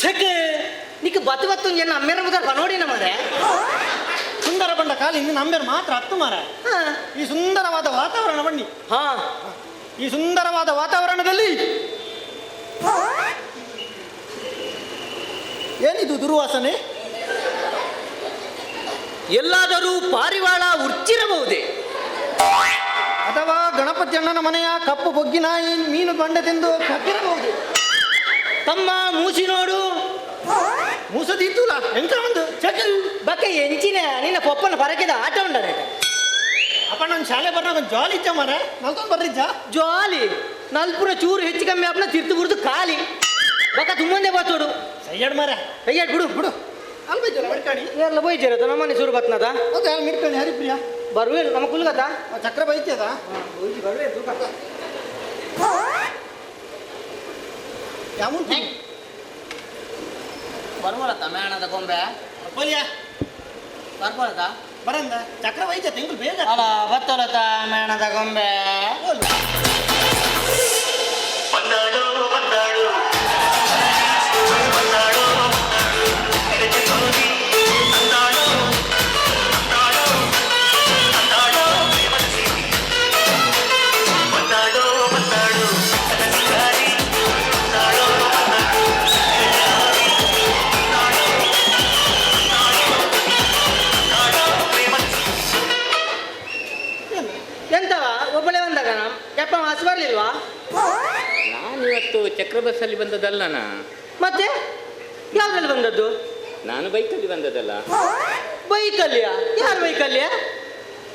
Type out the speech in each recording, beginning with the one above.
ಶೆಕ್ Nick ಬತ್ತು ಏನು ಅಮ್ಮೇರ ಮುದ ನೋಡಿ ನಮ್ಮರೆ ಸುಂದರ ಬಂಡ ಕಾಲಿ ಇನ್ನು ನಂಬೇರು ಮಾತ್ರ ಹತ್ತು ಮಾರ. ಈ ಸುಂದರವಾದ ವಾತಾವರಣ ಬನ್ನಿ. ಹಾ, ಈ ಸುಂದರವಾದ ವಾತಾವರಣದಲ್ಲಿ ಏನಿದು ದುರ್ವಾಸನೆ? ಎಲ್ಲಾದರೂ ಪಾರಿವಾಳ ಉರ್ಚಿರಬಹುದೇ, ಅಥವಾ ಗಣಪತಿ ಅಣ್ಣನ ಮನೆಯ ಕಪ್ಪು ಬೊಗ್ಗಿನ ಮೀನು ಬಂಡೆ ತಿಂದು ಕಕ್ಕಿರಬಹುದು. ತಮ್ಮ ಮೂಸಿ ನೋಡು. ಮೂಸದಿತ್ತುಲ ಎಂತ ಒಂದು ಚಕಲ್ ಬಕ್ಕೆ ಎಂಚಿನ ನಿನ್ನ ಪಪ್ಪನ ಪರಕೆದ ಆಟ ಉಂಡನೆ ಅಪ್ಪ ನನ್ನ ಶಾಲೆ ಬರ್ನ ಒಂದು ಜಾಲಿ ಇಚ್ಚ ಮರ ನಲ್ಕೊಂಡು ಬರ್ರಿಜ್ಜ ಜಾಲಿ ನಲ್ಪುರ ಚೂರು ಹೆಚ್ಚು ಕಮ್ಮಿ ಅಪ್ಪನ ತಿರ್ತು ಬಿಡ್ದು ಖಾಲಿ ಬಕ್ಕ ತುಂಬಂದೇ ಬಾತೋಡು ಸೈಯಡ್ ಮರ ಕೈಯಾಡ್ ಬಿಡು ಬಿಡು ಅಲ್ಲಿ ಬೈಜಲ್ಲ ಮಡ್ಕಾಣಿ ಎಲ್ಲ ಬೈಜರತ ನಮ್ಮನೆ ಶುರು ಬತ್ನದ ಹೌದಾ ಮಿಡ್ಕಾಣಿ ಹರಿಪ್ರಿಯ ಬರುವೇನು ನಮ್ಮ ಕುಲ್ಗದ ಚಕ್ರ ಬೈತ್ಯದ ಬರುವೆ ಯಾವ ಬರ್ಬೋಲತ್ತ ಮೇಣದ ಗೊಂಬೆ ಪಲ್ಯ ಬರ್ಬೋಲತ್ತ ಬರಂದ ಚಕ್ರ ವೈದ್ಯ ತಿಂಗಳು ಬೇಗ ಅಲ್ಲ ಬತ್ತೋಲತ್ತ ಮೇಣದ ಗೊಂಬೆ ಬರ್ಲಿಲ್ವಾ? ನಾನು ಇವತ್ತು ಚಕ್ರ ಬಸ್ಸಲ್ಲಿ ಬಂದದ್ದಲ್ಲನಾ. ಮತ್ತೆ ಯಾವ್ದ್ರಲ್ಲಿ ಬಂದದ್ದು? ನಾನು ಬೈಕಲ್ಲಿ ಬಂದದ್ದಲ್ಲ. ಬೈಕಲ್ಲಿಯಾ? ಯಾರ ಬೈಕಲ್ಲಿಯ?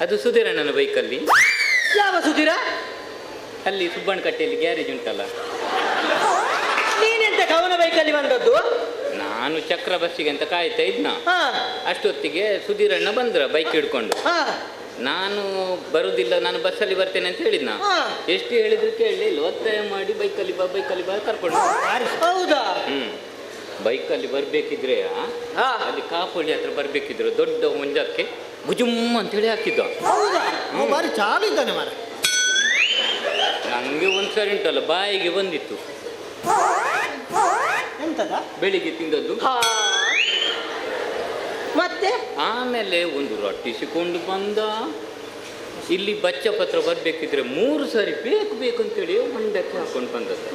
ಅದು ಸುಧೀರಣ್ಣನ ಬೈಕಲ್ಲಿ. ಯಾವ ಸುಧೀರ? ಅಲ್ಲಿ ಸುಬ್ಬಣ್ಣ ಕಟ್ಟೆಯಲ್ಲಿ ಗ್ಯಾರೇಜ್ ಉಂಟಲ್ಲ. ನೀನೆಂತ ಕವನ ಬೈಕಲ್ಲಿ ಬಂದದ್ದು? ನಾನು ಚಕ್ರ ಬಸ್ಸಿಗೆ ಅಂತ ಕಾಯ್ತಾ ಇದ್ನ. ಅಷ್ಟೊತ್ತಿಗೆ ಸುಧೀರಣ್ಣ ಬಂದ್ರ ಬೈಕ್ ಹಿಡ್ಕೊಂಡು. ನಾನು ಬರುದಿಲ್ಲ, ನಾನು ಬಸ್ಸಲ್ಲಿ ಬರ್ತೇನೆ ಅಂತ ಹೇಳಿದ್ನ. ಎಷ್ಟು ಹೇಳಿದ್ರು ಕೇಳಲಿಲ್ಲ, ಒತ್ತಾಯ ಮಾಡಿ ಬೈಕಲ್ಲಿ ಬಾ ಕರ್ಕೊಂಡು. ಹೌದಾ? ಬೈಕಲ್ಲಿ ಬರ್ಬೇಕಿದ್ರೆ ಅಲ್ಲಿ ಕಾಪುಳ್ಳಿ ಹತ್ರ ಬರ್ಬೇಕಿದ್ರು ದೊಡ್ಡ ಮುಂಜಾಕ್ಕೆ ಗುಜುಮ್ ಅಂತ ಹೇಳಿ ಹಾಕಿದ್ದ. ಬಾರಿ ಚಾಲು ಇದ್ದಾನೆ ಮಾರ. ನಂಗೆ ಒಂದ್ಸರಿ ಉಂಟಲ್ಲ ಬಾಯಿಗೆ ಬಂದಿತ್ತು. ಎಂತದ? ಬೆಳಿಗ್ಗೆ ತಿಂದದ್ದು. ಮತ್ತೆ ಆಮೇಲೆ ಒಂದು ರೊಟ್ಟಿಸಿಕೊಂಡು ಬಂದ. ಇಲ್ಲಿ ಬಚ್ಚ ಪತ್ರ ಬರ್ಬೇಕಿದ್ರೆ 3 ಸರಿ ಬೇಕು ಅಂತೇಳಿ ಹೊಂಡಕ್ಕೆ ಹಾಕೊಂಡು ಬಂದದ್ದು.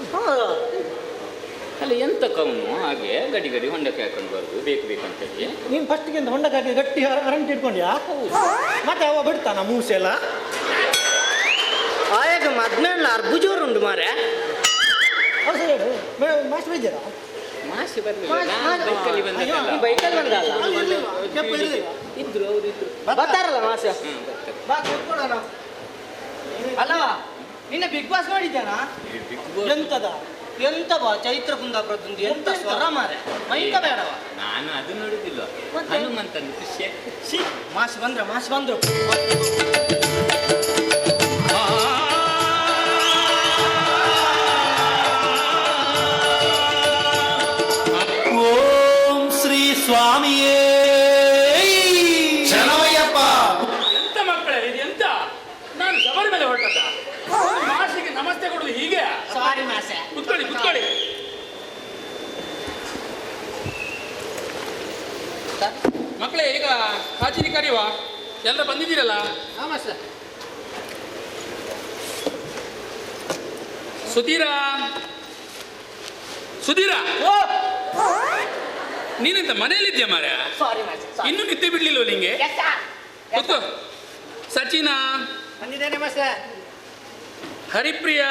ಅಲ್ಲ ಎಂತ ಕವನು ಹಾಗೆ ಗಡಿ ಹೊಂಡಕ್ಕೆ ಹಾಕೊಂಡು ಬರುದು ಬೇಕಂತೇಳಿ. ನೀನು ಫಸ್ಟ್ಗೆ ಅಂತ ಹೊಂಡಕ್ಕೆ ಗಟ್ಟಿ ಅರಂಟಿ ಇಟ್ಕೊಂಡ್ಯಾ? ಮತ್ತೆ ಅವ ಬಿಡ್ತಾನ ಮೂಸೆ ಎಲ್ಲ? ಆಯಾಗ ಮದ್ನೆಲ್ಲ ಅರ್ಬುಜೋರು ಉಂಟು ಮಾರೆ. ಮಾಸ್ಟರ್ ಇದ್ದೀರಾ? ಮಾಸಿ ಬರ್ಲಿಲ್ಲ, ಬೈಕಲ್ಲಿ ಬಂದದ್ದಲ್ಲ. ಬೈಕಲ್ಲಿ ಬಂದಲ್ಲ ಇದ್ರು ಅವ್ರು ಇದ್ರು. ಬರ್ತಾರಲ್ಲ ಮಾಸ. ಅಲ್ಲವಾ ನಿನ್ನೆ ಬಿಗ್ ಬಾಸ್ ನೋಡಿದ್ದಾನ? ಎಂತ ಬಾ ಚೈತ್ರ ಕುಂದಾಪುರದ್ದು ಎಂತ ಸ್ವರ ಮಾರೆ, ಮೈಕ ಬೇಡವ. ನಾನು ಅದು ನೋಡುದಿಲ್ಲ, ಹನುಮಂತನ ಖುಷಿ. ಮಾಸಿ ಬಂದ್ರು. ಸ್ವಾಮಿಯೇ ಶರಣಯ್ಯಪ್ಪ. ಎಂತ ಮಕ್ಕಳೇ ಇದು ಎಂತ? ನಾನು ಶಬರಿಮಲೆ ಹೊರಟದ್ದ. ಮಾಸಿಗೆ ನಮಸ್ತೆ ಕೊಡುದು ಹೀಗೆ? ಸಾರಿ ಮಾಸೆ. ಕುತ್ಕೊಳ್ಳಿ. ಮಕ್ಕಳೇ ಈಗ ಹಾಜಿರಿ ಕರೆಯುವ, ಎಲ್ಲ ಬಂದಿದ್ದೀರಲ್ಲ? ಸುಧೀರ ನೀನೆಂತ ಮನೆಯಲ್ಲಿದ್ಯಾ ಮಾರ್ಯ? ಇನ್ನೂ ನಿದ್ದೆ ಬಿಡ್ಲಿಲ್ವ ನಿಂಗೆ? ಕೂತ್ಕೋ. ಸಚಿನ ಬಂದಿದ್ದೇನೆ ಮಾಸ್ಟರ್. ಹರಿಪ್ರಿಯ,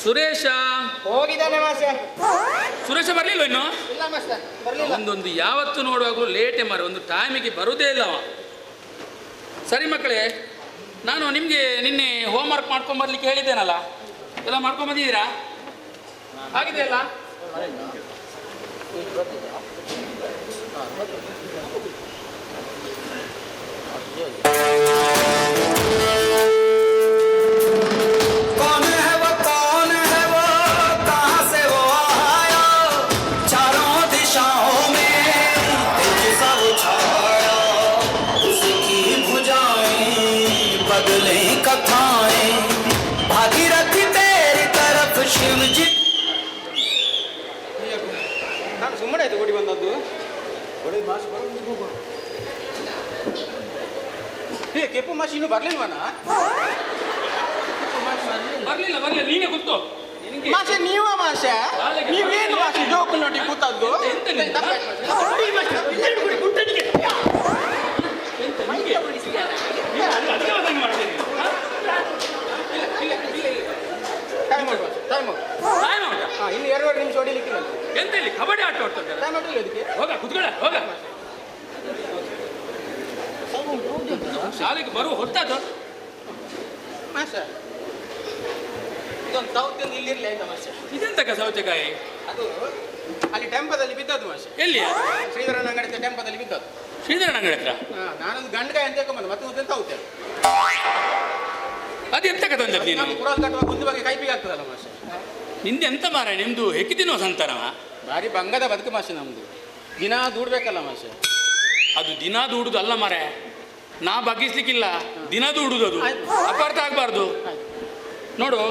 ಸುರೇಶ ಹೋಗಿದ್ದಾನೆ ಮಾಸ್ಟರ್. ಸುರೇಶ ಬರ್ಲಿಲ್ವ ಇನ್ನು? ಇಲ್ಲ ಮಾಸ್ಟರ್, ಬರ್ಲಿಲ್ಲ. ಒಂದೊಂದು ಯಾವತ್ತು ನೋಡುವಾಗಲೂ ಲೇಟೇ ಮಾರ, ಒಂದು ಟೈಮಿಗೆ ಬರುವುದೇ ಇಲ್ಲ ಅವ. ಸರಿ ಮಕ್ಕಳೇ, ನಾನು ನಿಮಗೆ ನಿನ್ನೆ ಹೋಮ್ವರ್ಕ್ ಮಾಡ್ಕೊಂಡು ಬರ್ಲಿಕ್ಕೆ ಹೇಳಿದ್ದೇನಲ್ಲ, ಎಲ್ಲ ಮಾಡ್ಕೊಂಡು ಬಂದಿದ್ದೀರಾ? ಆಗಿದೆಯಲ್ಲ? ಕೂತದ್ದು. ಏ ಕೆಂಪು ಮಾಸಿ ಇನ್ನೂ ಬರ್ಲಿಲ್ವನ? ಬರ್ಲಿಲ್ಲ ನೀನೇ ಕೂತ್ಕೋ. ಮಾಷೆ ನೀವ ಮಾಷೆ ನೀವೇನು ಮಾಷೆ ಜೋಕು ನೋಡಿ ಕೂತದ್ದು? ಇನ್ನು 2 ನಿಮಿಷ ಹೊಡಿಲಿಕ್ಕೆ ಎಂತ ಇಲ್ಲಿ ಕಬಡ್ಡಿ ಆಟ ಆಡ್ತಾರೆ. ಟೈಮ್ ಹೊಡಿಲ್ಲ ಅದಕ್ಕೆ. ಹೋಗ ಕುತ್ಕೊಳ್ಳ ಹೋಗ. ಶಾಲೆಗೆ ಬರುವ ಹೊತ್ತದು ಮಾಷ ಇದೊಂದು ಸೌತೆಂದು ಇಲ್ಲಿರ್ಲಿ ಆಯ್ತಾ ಮಾಷೆ? ಇದೆಂತಕ್ಕ ಸೌತೆಕಾಯಿ? ಅದು ಅಲ್ಲಿ ಟೆಂಪದಲ್ಲಿ ಬಿದ್ದದ್ದು ಮಾಷೆ. ಎಲ್ಲಿ? ಶ್ರೀಧರನ ಅಂಗಡಿ ಟೆಂಪದಲ್ಲಿ ಬಿದ್ದದ್ದು. ಶ್ರೀಧರನ ಅಂಗಡಿ ಹತ್ರ? ನಾನೊಂದು ಗಂಡಗಾಯಿ ಅಂತ ತಗೊಂಬಂದು ಮತ್ತೆ ಮತ್ತೆ ಸೌತೆ ಅದು ಎಂತಕ್ಕ ತಂದದ್ದು ನೀನು? ಕುರಾಲ್ ಕಟ್ಟುವಾಗ ಒಂದು ಬಗ್ಗೆ ಕೈಪಿಗೆ ಆಗ್ತದಲ್ಲ ಮಾಷೆ. ನಿಂದು ಎಂತ ಮಾರ ನಿಮ್ದು ಹೆಕ್ಕಿ ತಿನ್ನೋ ಸಂತಾನವ? ಭಾರಿ ಬಂಗದ ಬದುಕು ಮಾಷೆ ನಮ್ದು. ದಿನ ದೂಡ್ಬೇಕಲ್ಲ ಮಾಷೆ. ಅದು ದಿನ ದೂಡುದು ಅಲ್ಲ ಮಾರೆ, ನಾ ಬಗ್ಗಿಸ್ಲಿಕ್ಕಿಲ್ಲ, ದಿನ ದೂಡುದು. ಅದು ಅಪಾರ್ಥ ಆಗಬಾರ್ದು. ನೋಡು,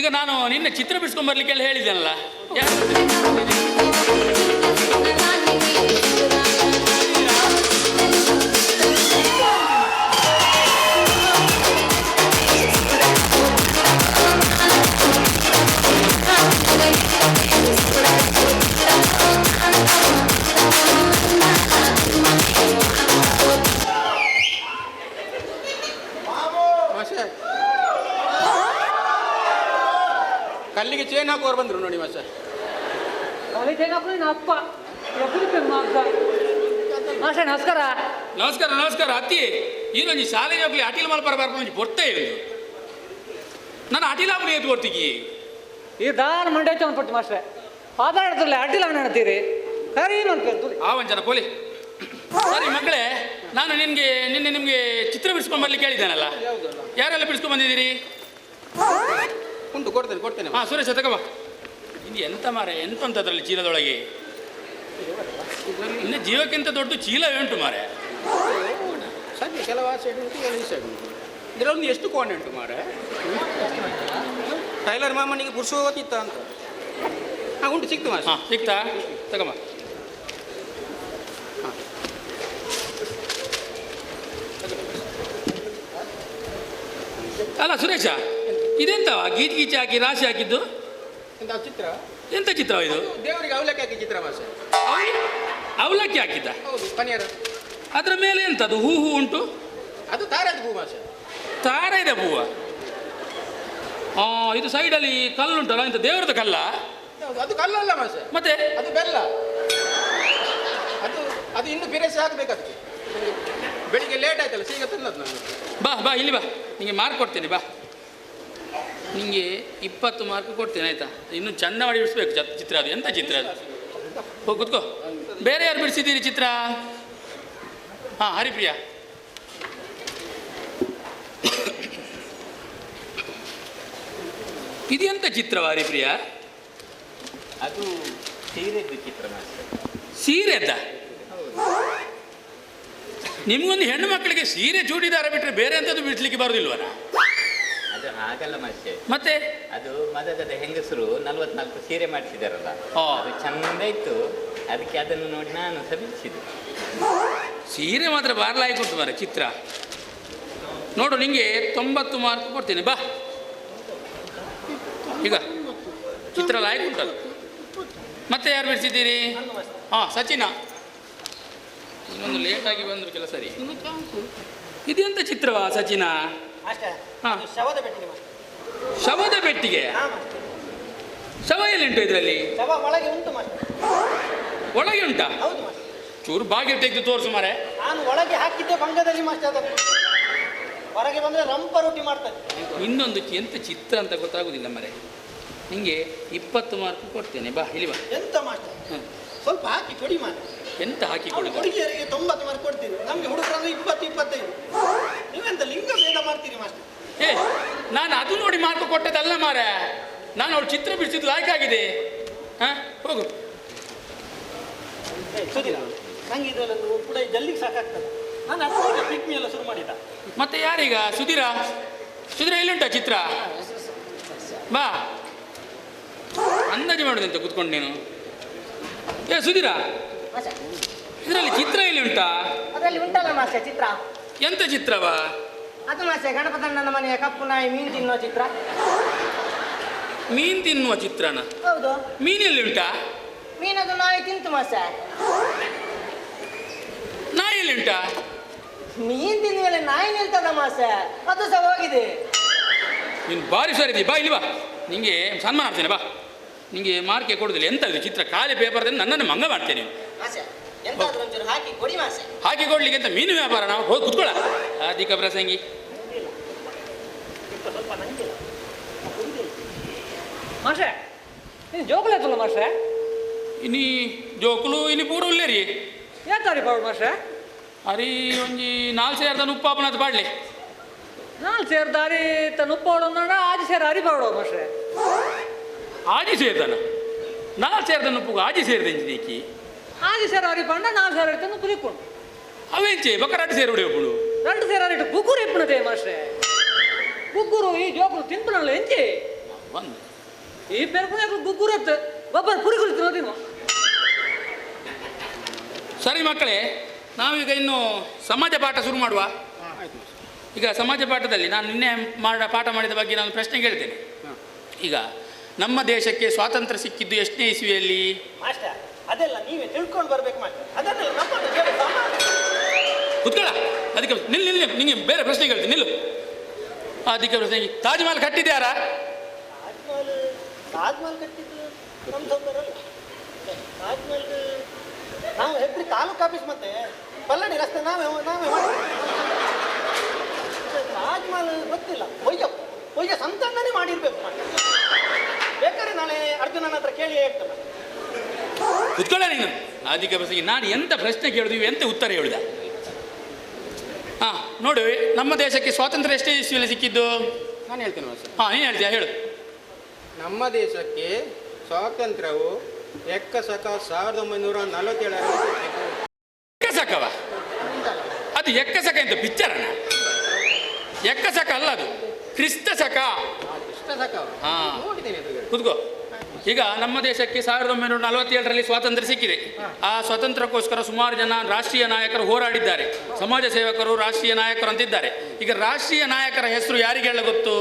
ಈಗ ನಾನು ನಿನ್ನೆ ಚಿತ್ರ ಬಿಡಿಸ್ಕೊಂಡ್ಬರ್ಲಿಕ್ಕೆಲ್ಲ ಹೇಳಿದ್ದೇನಲ್ಲ, ಕಲ್ಲಿಗೆ ಚೇನ್ ಹಾಕುವವರು ಬಂದ್ರು ನೋಡಿ ಮಾಷ. ಅಪ್ಪ ಮಾಸ್ಟರ್ ನಮಸ್ಕಾರ. ನಮಸ್ಕಾರ ನಮಸ್ಕಾರ. ಅತ್ತಿ ಇನ್ನೊಂದು ಶಾಲೆಗೆ ಹೋಗ್ಲಿ ಅಟಿಲ್ ಮಲ್ಪರ ಬರ್ಕೊಂಡು ಬರ್ತಾ ಇವೆ. ನಾನು ಅಟಿಲಾಗ್ಲಿ ಎದ್ದು ಕೊಡ್ತೀಗಿ ಈ ದಾರ ಮಂಡ್ಯ ಪಟ್ಟು ಮಾಸ್ಟ್ರೆ ಪಾದಾಡ್ತಿರಲ್ಲ ಅಡ್ಡಿಲ್ಲ ನಡ್ತೀರಿ ಸರಿ ಮಾಡ್ಕೊಂಡು ಆ ಒಂಚನ ಪೋಲಿ. ಸರಿ ಮಕ್ಕಳೇ, ನಾನು ನಿಮಗೆ ಚಿತ್ರ ಬಿಡಿಸ್ಕೊಂಡು ಬರ್ಲಿಕ್ಕೆ ಹೇಳಿದ್ದೇನಲ್ಲ, ಯಾರೆಲ್ಲ ಬಿಡಿಸ್ಕೊಂಡು ಬಂದಿದ್ದೀರಿ? ಉಂಟು ಕೊಡ್ತೇನೆ. ಹಾಂ ಸುರೇಶ ತಗೋಬಾ. ಇದು ಎಂತ ಮಾರೆ, ಎಂತ ಅಂತದ್ರಲ್ಲಿ ಚೀಲದೊಳಗೆ? ಇನ್ನು ಜೀವಕ್ಕಿಂತ ದೊಡ್ಡ ಚೀಲವೇ ಉಂಟು ಮಾರೆ. ಸದ್ಯ ಕೆಲವು ಆ ಸೈಡ್ ಉಂಟು, ಕೆಲವು ಈ ಸೈಡ್ ಉಂಟು. ಇದರೊಂದು ಎಷ್ಟು ಕೋಣೆ ಉಂಟು ಮಾರೆ? ಟೈಲರ್ ಮಾಮನಿಗೆ ಪುರುಷೋತಿತ್ತ ಅಂತ. ಉಂಟು, ಸಿಕ್ತು ಮಾಷೆ. ಹಾಂ ಸಿಕ್ತಾ? ತಗೋಬಾ. ಅಲ್ಲ ಸುರೇಶ, ಇದೆಂತವ ಗೀಚಿ ಹಾಕಿ ರಾಶಿ ಹಾಕಿದ್ದು? ಎಂತ ಚಿತ್ರ? ಎಂತ ಚಿತ್ರ ಇದು? ದೇವರಿಗೆ ಅವಲಕ್ಕಿ ಹಾಕಿ ಚಿತ್ರ ಮಾಷೆ. ಅವಲಕ್ಕಿ ಹಾಕಿದ್ದ? ಹೌದು, ಪನೀರ್. ಅದರ ಮೇಲೆ ಎಂತದು ಹೂ ಉಂಟು? ಅದು ತಾರದ ಹೂ ಮಾಷೆ. ತಾರ ಇದೆ ಹೂವ? ಇದು ಸೈಡಲ್ಲಿ ಕಲ್ಲುಂಟಲ್ಲ, ಇಂಥ ದೇವರದ ಕಲ್ಲ? ಅದು ಕಲ್ಲಲ್ಲ ಮಾಷೆ, ಮತ್ತೆ ಅದು ಬೆಲ್ಲ. ಅದು ಇನ್ನು ಬಿರೆಸಿ ಹಾಕ್ಬೇಕು ಅದಕ್ಕೆ. ಬೆಳಿಗ್ಗೆ ಲೇಟ್ ಆಯ್ತಲ್ಲ, ಸೀಗ ತಂದದ್ದು ನಾನು. ಬಾ ಇಲ್ಲಿ ಬಾ, ನಿಮಗೆ ಮಾರ್ಕ್ ಕೊಡ್ತೇನೆ ಬಾ. ನಿಮಗೆ 20 ಮಾರ್ಕ್ ಕೊಡ್ತೇನೆ ಆಯ್ತಾ? ಇನ್ನು ಚೆಂದ ಮಾಡಿ ಬಿಡಿಸ್ಬೇಕು ಚಿತ್ರ. ಅದು ಎಂಥ ಚಿತ್ರ ಅದು? ಹೋಗಿ ಕೂತ್ಕೋ. ಬೇರೆ ಯಾರು ಬಿಡಿಸಿದ್ದೀರಿ ಚಿತ್ರ? ಹಾಂ ಹರಿಪ್ರಿಯಾ. ಇದು ಎಂಥ ಚಿತ್ರವ ಹರಿಪ್ರಿಯಾ? ಅದು ಸೀರೆದ್ದು ಚಿತ್ರ ಮಾಸ್ಟರ್. ಸೀರೆದ್ದ? ನಿಮ್ಗೊಂದು ಹೆಣ್ಣು ಮಕ್ಕಳಿಗೆ ಸೀರೆ ಚೂಡಿದಾರ ಬಿಟ್ಟರೆ ಬೇರೆ ಎಂಥದ್ದು ಬಿಡಿಸ್ಲಿಕ್ಕೆ ಬರೋದಿಲ್ವನ? ಅದು ಹಾಗಲ್ಲ ಮಾಸ್ಟರ್. ಮತ್ತೆ ಅದು ಮದದ ಹೆಂಗಸರು 44 ಸೀರೆ ಮಾಡಿಸಿದಾರಲ್ಲ, ಹಾ. ಅದು ಚಂದ ಇತ್ತು. ಅದಕ್ಕೆ ಅದನ್ನು ನೋಡಿ ನಾನು ಸಬಿಸಿದ್ದು. ಸೀರೆ ಮಾತ್ರ ಬಾರ್ಲಾಯ್ಕೆ ಉಂಟು ಮಾರೆ ಚಿತ್ರ. ನೋಡು, ನಿಂಗೆ 90 ಮಾರ್ಕ್ ಕೊಡ್ತೇನೆ ಬಾ. ಈಗ ಚಿತ್ರ ಲಾಯ್ಕ್ ಉಂಟಲ್ಲ. ಮತ್ತೆ ಯಾರು ಬಿಡಿಸಿದ್ದೀರಿ? ಹಾಂ ಸಚಿನ. ಇನ್ನೊಂದು ಲೇಟಾಗಿ ಬಂದರು ಕೆಲಸ. ಸರಿ, ಇದೆಂತ ಚಿತ್ರವಾ ಸಚಿನ? ಹಾಂ, ಶವದ ಬೆಟ್ಟಿಗೆ ಮಾಷೆ. ಶವದ ಬೆಟ್ಟಿಗೆ? ಶವ ಎಲ್ಲಿಂಟು ಇದರಲ್ಲಿ? ಶವ ಒಳಗೆ ಉಂಟು ಮಾಷೆ. ಒಳಗೆ ಉಂಟಾ? ಹೌದು ಮಾಷೆ. ಚೂರು ಬಾಗಿಲು ತೆಗೆದು ತೋರಿಸು ಮಾರೆ. ನಾನು ಒಳಗೆ ಹಾಕಿದ್ದೆ ಬಂಗದಲ್ಲಿ ಮಾಷೆ. ಅದನ್ನು ಹೊರಗೆ ಬಂದರೆ ರಂಪ ರೊಟ್ಟಿ ಮಾಡ್ತಾರೆ. ಇನ್ನೊಂದು ಎಂತ ಚಿತ್ರ ಅಂತ ಗೊತ್ತಾಗೋದಿಲ್ಲ ಮರೆ. ನಿಂಗೆ 20 ಮಾರ್ಕ್ ಕೊಡ್ತೇನೆ ಬಾ, ಇಲ್ಲಿ ಬಾ. ಎಂತ ಮಾಷೆ? ಸ್ವಲ್ಪ ಹಾಕಿ ಕೊಡಿ ಮಾರೆ. ಎಂತ ಹಾಕಿ ಕೊಡುದು? ಹುಡುಗಿಯರಿಗೆ 90 ಮಾರ್ಕ್ ಕೊಡ್ತೀರಿ, ನಮಗೆ ಹುಡುಗರನ್ನು 20-25. ನೀವೆಂತ ಲಿಂಗ ಭೇದ ಮಾಡ್ತೀರಿ ಮಾಸ್ಟರ್? ಏ, ನಾನು ಅದು ನೋಡಿ ಮಾರ್ಕ್ ಕೊಟ್ಟದಲ್ಲ ಮಾರೆ. ನಾನು ಅವಳು ಚಿತ್ರ ಬಿಡಿಸಿದ್ದು ಲಾಯ್ಕ್ ಆಗಿದೆ. ಹಾಂ ಹೋಗು. ಸುಧೀರ, ನಂಗೆ ಇದರಲ್ಲೂ ಕೂಡ ಜಲ್ಲಿಗೆ ಸಾಕಾಗ್ತದೆ. ನಾನು ಅದಕ್ಕೆ ಪಿಕ್ಮಿ ಎಲ್ಲ ಶುರು ಮಾಡಿದ್ದ. ಮತ್ತೆ ಯಾರೀಗ? ಸುಧೀರ ಎಲ್ಲಿಂಟ ಚಿತ್ರ? ಬಾ, ಅಂದಾಜು ಮಾಡೋದಂತ ಕೂತ್ಕೊಂಡು ನೀನು. ಏ ಸುಧೀರ, ಮಾಸ್ಟರ್ ಇದರಲ್ಲಿ ಚಿತ್ರ ಎಲ್ಲಿ ಉಂಟಾ? ಅದರಲ್ಲಿ ಉಂಟಲ್ಲ ಮಾಸ್ಟರ್ ಚಿತ್ರ. ಎಂತ ಚಿತ್ರವಾ? ಅದು ಮಾಸ್ಟರ್ ಗಣಪತಣ್ಣನ ಮನೆಯ ಕಪ್ಪು ನಾಯಿ ಮೀನು ತಿನ್ನೋ ಚಿತ್ರ. ಮೀನ್ ತಿನ್ನುವ ಚಿತ್ರನ? ಹೌದು. ಮೀನೆಲ್ಲಿ ಉಂಟಾ? ಮೀನದು ನಾಯಿ ತಿಂತು ಮಾಸ್ಟರ್. ನಾಯಲ್ಲಿ ಉಂಟಾ? ಮೀನ್ ತಿಂದ ಮೇಲೆ ನಾಯಿ ನಿಲ್ತದ ಮಾಸ್ಟರ್, ಅದು ಸಹ ಹೋಗಿದೆ. ನೀನು ಭಾರಿ ಸರಿ ಬಾ, ಇಲ್ಲಿ ಬಾ, ನಿಂಗೆ ಸನ್ಮಾನ ಮಾಡ್ತೇನೆ ಬಾ. ನಿಂಗೆ ಮಾರ್ಕೆ ಕೊಡುದಿಲ್ಲ. ಎಂತ ಇದು ಚಿತ್ರ? ಖಾಲಿ ಪೇಪರ್ದಲ್ಲಿ ನನ್ನನ್ನು ಮಂಗ ಮಾಡ್ತೇನೆ. ಮಾಸ್ಟರ್ ಎಂತಾದ್ರೂ ಒಂಚೂರು ಹಾಕಿ ಕೊಡಿ ಮಾಸ್ಟರ್. ಹಾಕಿ ಕೊಡ್ಲಿಕ್ಕೆ ಅಂತ ಮೀನು ವ್ಯಾಪಾರ ನಾವು ಹೋಗಿ ಕುತ್ಕೊಳ್ಳ. ಅಧಿಕ ಪ್ರಸಂಗಿ. ಮಾಸ್ಟ್ರೆ ನೀನು ಜೋಕುಲು ಎತ್ತಲ್ಲ ಮಾಸ್ಟ್ರೆ? ಇನಿ ಜೋಕುಲು ಇನಿ ಪೂರ ಉಲ್ಲೇರಿ ಏತಾರಿ ಪಾಡು ಮಾಸ್ಟ್ರೆ? ಅರಿ ಒಂಜಿ 4 ಸೇರ್ದ ಉಪ್ಪಾಪನದು ಪಾಡ್ಲಿ. 4 ಸೇರ್ದಾರಿ ತನ್ನ ಉಪ್ಪೋಡು ಆಜಿ ಸೇರ ಅರಿ ಪಾಡು ಮಾಸ್ಟ್ರೆ. ಆಜಿ ಸೇರ್ದನ 4 ಸೇರ್ದ ಉಪ್ಪು ಆಜಿ ಸೇರ್ದೆಂಜಿದೇಕಿ ಆಜಿ ಸೇರ ಅರಿ ಪಂಡ 4 ಸೇರ ಇರ್ತಾನೆ ಉಪ್ಪು ತಿಕ್ಕೊಂಡು ಅವೇಂಚೆ ಬಕರಾಟಿ ಸೇರುಡೆ ಒಬ್ಬಳು 2 ಸೇರ ಅರಿಟ್ಟು ಗುಗ್ಗುರು ಇಪ್ಪಣತೆ ಮಾಸ್ಟ್ರೆ. ಗುಗ್ಗುರು ಈ ಜೋಕುಲು ತಿಂಪನಲ್ಲ ಎಂಚೆ ಒಂದು ಈ ಪೆರ್ಪುನ ಗುಗ್ಗುರು ಎತ್ತು ಒಬ್ಬರು ಪುರಿ ಕುರಿತು ನೋಡಿನ. ಸರಿ ಮಕ್ಕಳೇ, ನಾವೀಗ ಇನ್ನು ಸಮಾಜ ಪಾಠ ಶುರು ಮಾಡುವ. ಈಗ ಸಮಾಜ ಪಾಠದಲ್ಲಿ ನಾನು ನಿನ್ನೆ ಪಾಠ ಮಾಡಿದ ಬಗ್ಗೆ ನಾನು ಪ್ರಶ್ನೆ ಕೇಳ್ತೇನೆ. ಈಗ ನಮ್ಮ ದೇಶಕ್ಕೆ ಸ್ವಾತಂತ್ರ್ಯ ಸಿಕ್ಕಿದ್ದು ಎಷ್ಟನೇ ಇಸ್ವಿಯಲ್ಲಿ? ಮಾಸ್ಟರ್ ಅದೆಲ್ಲ ನೀವೇ ತಿಳ್ಕೊಂಡು ಬರ್ಬೇಕು ಮಾಸ್ಟರ್. ಅದನ್ನೆಲ್ಲ ನಮ್ಮನ್ನು ಕುತ್ಕೊಳ್ಳ. ಅದಕ್ಕೆ ನಿಲ್ಲು ನಿಂಗೆ ಬೇರೆ ಪ್ರಶ್ನೆ ಕೇಳ್ತೀನಿ, ನಿಲ್ಲು. ಅದಕ್ಕೆ ಪ್ರಶ್ನೆ, ತಾಜ್ ಮಹಲ್ ಕಟ್ಟಿದ್ಯಾರ? ತಾಜ್ಮಹಲ್ ಕಟ್ಟಿದ್ದು ನಮ್ಮ ಸೌಕರ್ಯ. ತಾಜ್ಮಹಲ್ ನಾವು ಹೆಬ್ರಿ ತಾಲೂಕು ಆಫೀಸ್ ಮತ್ತೆ ಪಲ್ಲಣಿ ರಸ್ತೆ ನಾವೇ ತಾಜ್ಮಹಲ್ ಗೊತ್ತಿಲ್ಲ. ಒಯ್ಯ ಸಂತಣ್ಣನೇ ಮಾಡಿರ್ಬೇಕು ಮಾಸ್ಟರ್. ಬೇಕಾದ್ರೆ ನಾಳೆ ಅರ್ಜುನನ ಹತ್ರ ಕೇಳಿ ಹೇಳ್ತೇನೆ. ಕುತ್ಕೊಳ್ಳ ನೀನು. ಅದಕ್ಕೆ ಪ್ರಶ್ನೆ ನಾನು ಎಂತ ಪ್ರಶ್ನೆ ಕೇಳಿದ್ವಿ ಎಂತ ಉತ್ತರ ಹೇಳಿದ? ಹಾಂ ನೋಡು, ನಮ್ಮ ದೇಶಕ್ಕೆ ಸ್ವಾತಂತ್ರ್ಯ ಎಷ್ಟೇ ಇಸ್ವಿಯಲ್ಲಿ ಸಿಕ್ಕಿದ್ದು? ನಾನು ಹೇಳ್ತೇನೆ ಮಾಸ್ಟರ್. ಹಾಂ ನೀನು ಹೇಳ್ತೀಯಾ, ಹೇಳು. ನಮ್ಮ ದೇಶಕ್ಕೆ ಸ್ವಾತಂತ್ರ್ಯವು ಎಕ್ಕಸಕ 1947 ಎಕ್ಕಸಕವ? ಅದು ಎಕ್ಕಸಕ ಎಂತ ಪಿಕ್ಚರನ? ಎಕ್ಕಸಕ ಅಲ್ಲ, ಅದು ಕ್ರಿಸ್ತ ಸಕ. ಹಾಂ ನೋಡಿದ್ದೇನೆ ಅದು. ಕೂತ್ಕೋ. ಈಗ ನಮ್ಮ ದೇಶಕ್ಕೆ 1947ರಲ್ಲಿ ಸ್ವಾತಂತ್ರ್ಯ ಸಿಕ್ಕಿದೆ. ಆ ಸ್ವಾತಂತ್ರ್ಯಕ್ಕೋಸ್ಕರ ಸುಮಾರು ಜನ ರಾಷ್ಟ್ರೀಯ ನಾಯಕರು ಹೋರಾಡಿದ್ದಾರೆ. ಸಮಾಜ ಸೇವಕರು ರಾಷ್ಟ್ರೀಯ ನಾಯಕರು ಅಂತಿದ್ದಾರೆ. ಈಗ ರಾಷ್ಟ್ರೀಯ ನಾಯಕರ ಹೆಸರು ಯಾರಿಗೆಲ್ಲ ಗೊತ್ತು?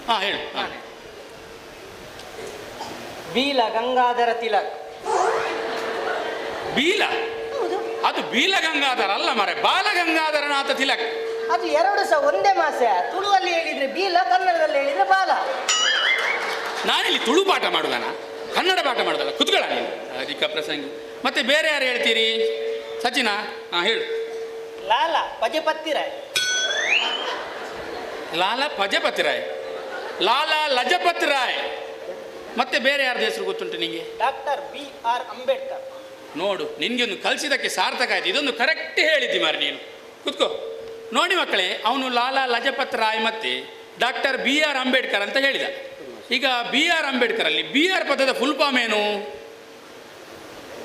ಹಾಂ ಹೇಳು. ಬೀಲ ಗಂಗಾಧರ ತಿಲಕ್. ಬೀಲ? ಅದು ಬೀಲ ಗಂಗಾಧರ ಅಲ್ಲ ಮರೆ, ಬಾಲ ಗಂಗಾಧರನಾಥ ತಿಲಕ್. ಅದು ಎರಡು ಸಹ ಒಂದೇ ಮಾಸ. ತುಳುವಲ್ಲಿ ಹೇಳಿದ್ರೆ ಬೀಲ, ಕನ್ನಡದಲ್ಲಿ ಹೇಳಿದ್ರೆ ಬಾಲ. ನಾನಿಲ್ಲಿ ತುಳು ಪಾಠ ಮಾಡುದನ, ಕನ್ನಡ ಪಾಠ ಮಾಡುದಲ್ಲ. ಕುತ್ಕೊಳ್ಳ ನೀನು. ಅಧಿಕ ಪ್ರಸಂಗಿ. ಮತ್ತೆ ಬೇರೆ ಯಾರು ಹೇಳ್ತೀರಿ? ಸಚಿನ? ಹಾಂ ಹೇಳು. ಲಾಲ ಪಜಪತಿ ರಾಯ್. ಲಾಲಾ ಪಜಪತಿ ರಾಯ್, ಲಾಲಾ ಲಜಪತ್ ರಾಯ್. ಮತ್ತೆ ಬೇರೆ ಯಾರ್ದು ಹೆಸರು ಗೊತ್ತುಂಟು ನಿಂಗೆ? Doctor BR Ambedkar. ನೋಡು, ನಿನಗೆ ಒಂದು ಕಲಿಸಿದ್ದಕ್ಕೆ ಸಾರ್ಥಕ ಆಯ್ತು. ಇದೊಂದು ಕರೆಕ್ಟ್ ಹೇಳಿದ್ದಿ ಮಾರಿ ನೀನು. ಕುತ್ಕೋ. ನೋಡಿ ಮಕ್ಕಳೇ, ಅವನು ಲಾಲಾ ಲಜಪತ್ ರಾಯ್ ಮತ್ತು ಡಾಕ್ಟರ್ BR ಅಂಬೇಡ್ಕರ್ ಅಂತ ಹೇಳಿದ. ಈಗ BR ಅಂಬೇಡ್ಕರ್ ಅಲ್ಲಿ BR ಪದದ ಫುಲ್ ಫಾರ್ಮ್ ಏನು?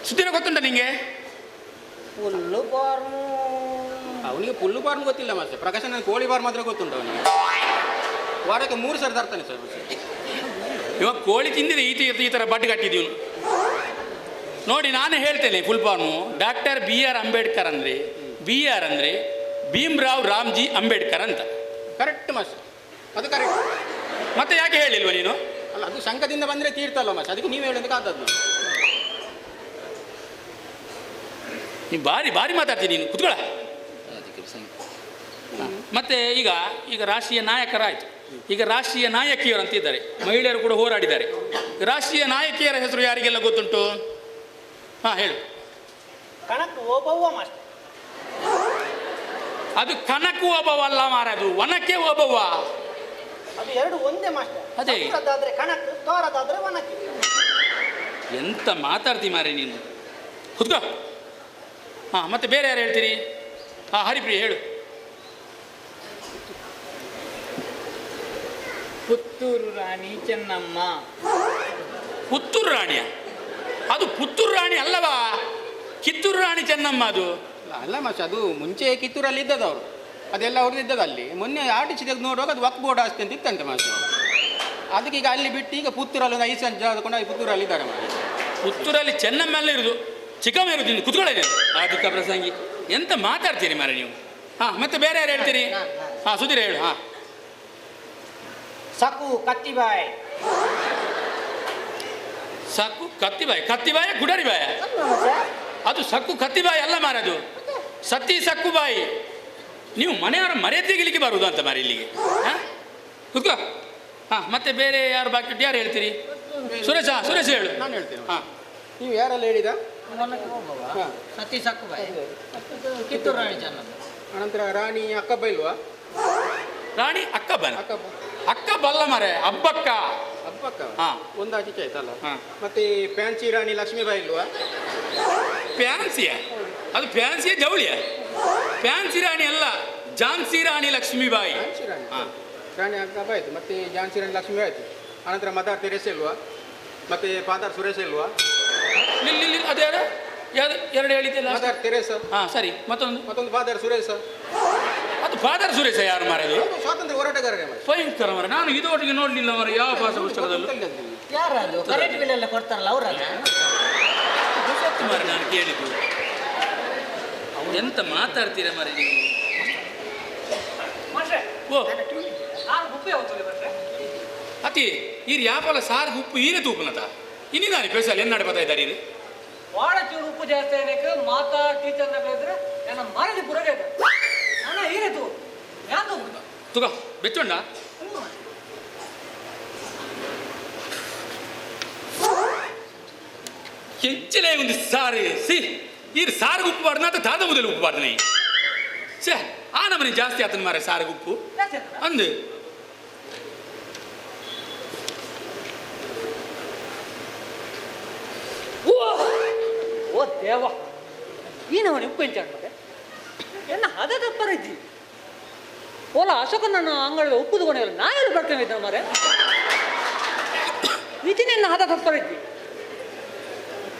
ಸುದ್ದಿನ ಗೊತ್ತುಂಟ ನಿಂಗೆ? ಫುಲ್ಲು ಬಾರ್ಮು. ಅವನಿಗೆ ಪುಲ್ಲು ಬಾರ್ಮ್ ಗೊತ್ತಿಲ್ಲ ಮಾಸ್ಟರ್. ಪ್ರಕಾಶ್ ನನಗೆ ಕೋಳಿ ಬಾರ್ ಮಾತ್ರ ಗೊತ್ತುಂಟು. ಅವನಿಗೆ ವಾರಕ್ಕೆ 3 ಸರಿ ತರ್ತಾನೆ ಸರ್. ಇವಾಗ ಕೋಳಿ ತಿಂದಿದೆ ಈ ಥರ ಬಡ್ಡಿ ಕಟ್ಟಿದ್ದೀವನು. ನೋಡಿ, ನಾನು ಹೇಳ್ತೇನೆ full form. Doctor BR Ambedkar ಅಂದರೆ BR ಅಂದರೆ ಭೀಮ್ರಾವ್ ರಾಮ್ಜಿ ಅಂಬೇಡ್ಕರ್ ಅಂತ. ಕರೆಕ್ಟ್ ಮಾಸ್ಟರ್, ಅದು ಕರೆಕ್ಟ್. ಮತ್ತೆ ಯಾಕೆ ಹೇಳಿಲ್ವ ನೀನು? ಅಲ್ಲ, ಅದು ಶಂಕದಿಂದ ಬಂದರೆ ತೀರ್ಥಲ್ಲ ಮಾಸ್ಟರ್, ಅದಕ್ಕೆ ನೀವು ಹೇಳೋದಕ್ಕೆ ಆದದ್ದು. ನೀನು ಭಾರಿ ಭಾರಿ ಮಾತಾಡ್ತೀನಿ ನೀನು. ಕುತ್ಕೊಳ್ಳ. ಮತ್ತೆ ಈಗ ರಾಷ್ಟ್ರೀಯ ನಾಯಕರಾಯಿತು. ಈಗ ರಾಷ್ಟ್ರೀಯ ನಾಯಕಿಯರು ಅಂತಿದ್ದಾರೆ. ಮಹಿಳೆಯರು ಕೂಡ ಹೋರಾಡಿದ್ದಾರೆ. ರಾಷ್ಟ್ರೀಯ ನಾಯಕಿಯರ ಹೆಸರು ಯಾರಿಗೆಲ್ಲ ಗೊತ್ತುಂಟು? ಹಾಂ ಹೇಳು. ಕಣಕ್ ಓಬವ್ವ ಮಾಸ್ಟರ್. ಅದು ಕನಕು ಓಬವ್ವ ಅಲ್ಲ ಮಾರ, ಅದು ವನಕ್ಕೆ ಓಬವ್ವ. ಅದು ಎರಡು ಒಂದೇ ಮಾಸ್ಟರ್. ಅದೇ. ಅದಾದ್ರೆ ಕಣಕ್, ತೋರದಾದ್ರೆ ವನಕ್ಕೆ. ಎಂತ ಮಾತಾಡ್ತಿ ಮಾರೆ ನೀನು. ಕುತ್ಕೋ. ಹಾಂ ಮತ್ತೆ ಬೇರೆ ಯಾರು ಹೇಳ್ತೀರಿ? ಹಾಂ ಹರಿಪ್ರಿಯ ಹೇಳು. ಪುತ್ತೂರು ರಾಣಿ ಚೆನ್ನಮ್ಮ. ಪುತ್ತೂರು ರಾಣಿಯ? ಅದು ಪುತ್ತೂರು ರಾಣಿ ಅಲ್ಲವಾ, ಕಿತ್ತೂರು ರಾಣಿ ಚೆನ್ನಮ್ಮ ಅದು. ಅಲ್ಲ ಮಾಸ್ಟರ್, ಅದು ಮುಂಚೆ ಕಿತ್ತೂರಲ್ಲಿ ಇದ್ದದ್ದು ಅವರು. ಅದೆಲ್ಲ ಅವ್ರದ್ದು ಇದ್ದದ್ದು. ಅಲ್ಲಿ ಮೊನ್ನೆ ಆರ್ಟಿಸಿ ತೆಗೆದು ನೋಡುವಾಗ ಅದು ವಕ್ ಬೋರ್ಡ್ ಆಸ್ತಿ ಅಂತ ಇತ್ತಂತೆ ಮಾಸ್ಟರ್. ಅದಕ್ಕೆ ಈಗ ಅಲ್ಲಿ ಬಿಟ್ಟು ಈಗ ಪುತ್ತೂರಲ್ಲಿ ಒಂದು 5 ಸಂಜೆ ತಗೊಂಡು ಪುತ್ತೂರಲ್ಲಿ ಇದ್ದಾರೆ ಮಾಡಿ. ಪುತ್ತೂರಲ್ಲಿ ಚೆನ್ನಮ್ಮೆಲ್ಲ ಇರುದು, ಚಿಕ್ಕಮ್ಮ ಇರುದು, ಇನ್ನು ಕುತ್ಕೊಳ್ಳಿ ಆದಿಕ ಪ್ರಸಂಗಿ. ಎಂತ ಮಾತಾಡ್ತೀರಿ ಮಾರೆ ನೀವು? ಹಾಂ, ಮತ್ತೆ ಬೇರೆ ಯಾರು ಹೇಳ್ತೀರಿ? ಹಾಂ, ಸುಧೀರ್ ಹೇಳು. ಹಾಂ, ಸಕು ಕತ್ತಿಬಾಯ್. ಸಕ್ಕು ಕತ್ತಿಬಾಯಿ. ಕತ್ತಿಬಾಯ ಗುಡರಿಬಾಯ? ಅದು ಸಕ್ಕು ಕತ್ತಿಬಾಯಿ ಅಲ್ಲ ಮಾರದು, ಸತ್ತಿ ಸಕ್ಕು ಬಾಯಿ. ನೀವು ಮನೆಯವರ ಮರ್ಯಾದೆ ತೆಗಿಲಿಕ್ಕೆ ಬರುವುದು ಅಂತ ಮಾರಿ ಇಲ್ಲಿಗೆ. ಹಾಂ, ಕುತ್ಕೋ. ಹಾಂ, ಮತ್ತೆ ಬೇರೆ ಯಾರು ಬಾಕಿ ಉಂಟು? ಯಾರು ಹೇಳ್ತೀರಿ? ಸುರೇಶ, ಸುರೇಶ್ ಹೇಳು. ನಾನು ಹೇಳ್ತೇನೆ. ಹಾಂ, ನೀವು ಯಾರೆಲ್ಲ ಹೇಳಿದ? ಹಾಂ, ಸತಿ ಸಾಕುಬಾಯಿ, ಕಿತ್ತೂರು ರಾಣಿ ಚೆನ್ನಮ್ಮ. ಅನಂತರ ರಾಣಿ ಅಕ್ಕಬ್ಬ ಇಲ್ವಾ? ರಾಣಿ ಅಕ್ಕಬ್ಬನ? ಅಕ್ಕಬ್ಬ ಅಕ್ಕಬ್ಬಲ್ಲ ಮಾರೆ, ಅಬ್ಬಕ್ಕ. ಅಬ್ಬಕ್ಕ? ಹಾಂ, ಒಂದು ಆಚೆ ಆಯ್ತಲ್ಲ. ಹಾಂ, ಮತ್ತೆ ಫ್ಯಾನ್ಸಿ ರಾಣಿ ಲಕ್ಷ್ಮೀಬಾಯಿ ಇಲ್ವಾ? ಫ್ಯಾನ್ಸಿಯ? ಅದು ಫ್ಯಾನ್ಸಿಯ ಜವಳಿಯ? ಫ್ಯಾನ್ಸಿ ರಾಣಿ ಅಲ್ಲ, ಝಾನ್ಸಿ ರಾಣಿ ಲಕ್ಷ್ಮೀಬಾಯಿ. ಫ್ಯಾನ್ಸಿ ರಾಣಿ. ಹಾಂ, ರಾಣಿ ಅಕ್ಕಬ್ಬ ಆಯ್ತು. ಮತ್ತೆ ಝಾನ್ಸಿ ರಾಣಿ ಲಕ್ಷ್ಮೀಬಾಯಿ ಆಯ್ತು. ಅನಂತರ ಮದರ್ ತೆರೇಸ ಇಲ್ವಾ? ಮತ್ತೆ ಫಾದರ್ ಸುರೇಶ ಇಲ್ವಾ? ಇಲ್ಲಿ ಅದ್ಯಾರು ಯಾರು ಎರಡು ಹೇಳಿದ್ದಿಲ್ಲ? Mother Teresa. ಹಾಂ, ಸರಿ. ಮತ್ತೊಂದು ಫಾದರ್ ಸುರೇಶ. ಅದು ಫಾದರ್ ಸುರೇಶ ಯಾರು ಮಾರದು? ಸ್ವಾತಂತ್ರ್ಯ ಹೋರಾಟಗಾರರೇ ಮಾಡಿ. ಭಯಂಕರ ಮರ. ನಾನು ಇದೊಟ್ಟಿಗೆ ನೋಡಲಿಲ್ಲ ಮರ ಯಾವ ಭಾಷಾ ಪುಸ್ತಕದಲ್ಲೂ. ಯಾರದು? ಕರೆಂಟ್ ಬಿಲ್ ಎಲ್ಲ ಕೊಡ್ತಾರಲ್ಲ ಅವರಲ್ಲ? ಮರ ನಾನು ಕೇಳಿದ್ದು. ಎಂತ ಮಾತಾಡ್ತೀರ ಮರ ನೀವು? ಮಾಸ್ಟ್ರೆ, ಓ ನಾನು ಗುಪ್ಪೆ ಹೋಗ್ತದೆ ಮಾಸ್ಟ್ರೆ. ಅತಿ ಈ ಯಾಪಲ ಸಾರಿಗೆ ಉಪ್ಪು ಈರೆ ತೂಪನತ ಇನ್ನಿದ್ದಾನೆ ಪೇಸಲ್ಲಿ ಎನ್ನಾಡೆ ಬರ್ತಾ ಇದ್ದಾರೆ ಇದು. ವಾಡ ಚೂರು ಉಪ್ಪು ಜಾಸ್ತಿ ಏನಕ್ಕೆ ಮಾತಾ ಟೀಚರ್ನ ಬೆಳೆದ್ರೆ ನನ್ನ ಮರದಿ ಪುರಗೆ ನನ್ನ ಹೀರೆತು ಯಾಕೆ ತುಗ ಬೆಚ್ಚೊಂಡ ಹೆಚ್ಚಲೇ ಒಂದು ಸಾರಿ ಸಿ ಈ ಸಾರಿಗೆ ಉಪ್ಪು ಬಾರ್ದ ಅಂತ ತಾದ ಮೊದಲು ಉಪ್ಪು ಬಾರ್ದನೆ ಛೇ ಆ ನಮ್ಮನೆ ಜಾಸ್ತಿ ಆತನ ಮಾರೆ ಸಾರಿಗೆ ಉಪ್ಪು ಅಂದು ಓ ದೇವ ಏನವನಿ ಉಪ್ಪು ಎಂಚಾಡ್ ಮತ್ತೆ ಎನ್ನ ಹದ ತಪ್ಪರ ಇದ್ದಿ ಓಲ ಅಶೋಕ ನನ್ನ ಅಂಗಡಿಗೆ ಉಪ್ಪು ತಗೊಂಡಿಲ್ಲ ನಾ ಎಲ್ಲಿ ಬರ್ಕೊಂಡಿದ್ದ ಮಾರೆ ಇದನ್ನೆನ್ನ ಹದ ತಪ್ಪರ ಇದ್ದಿ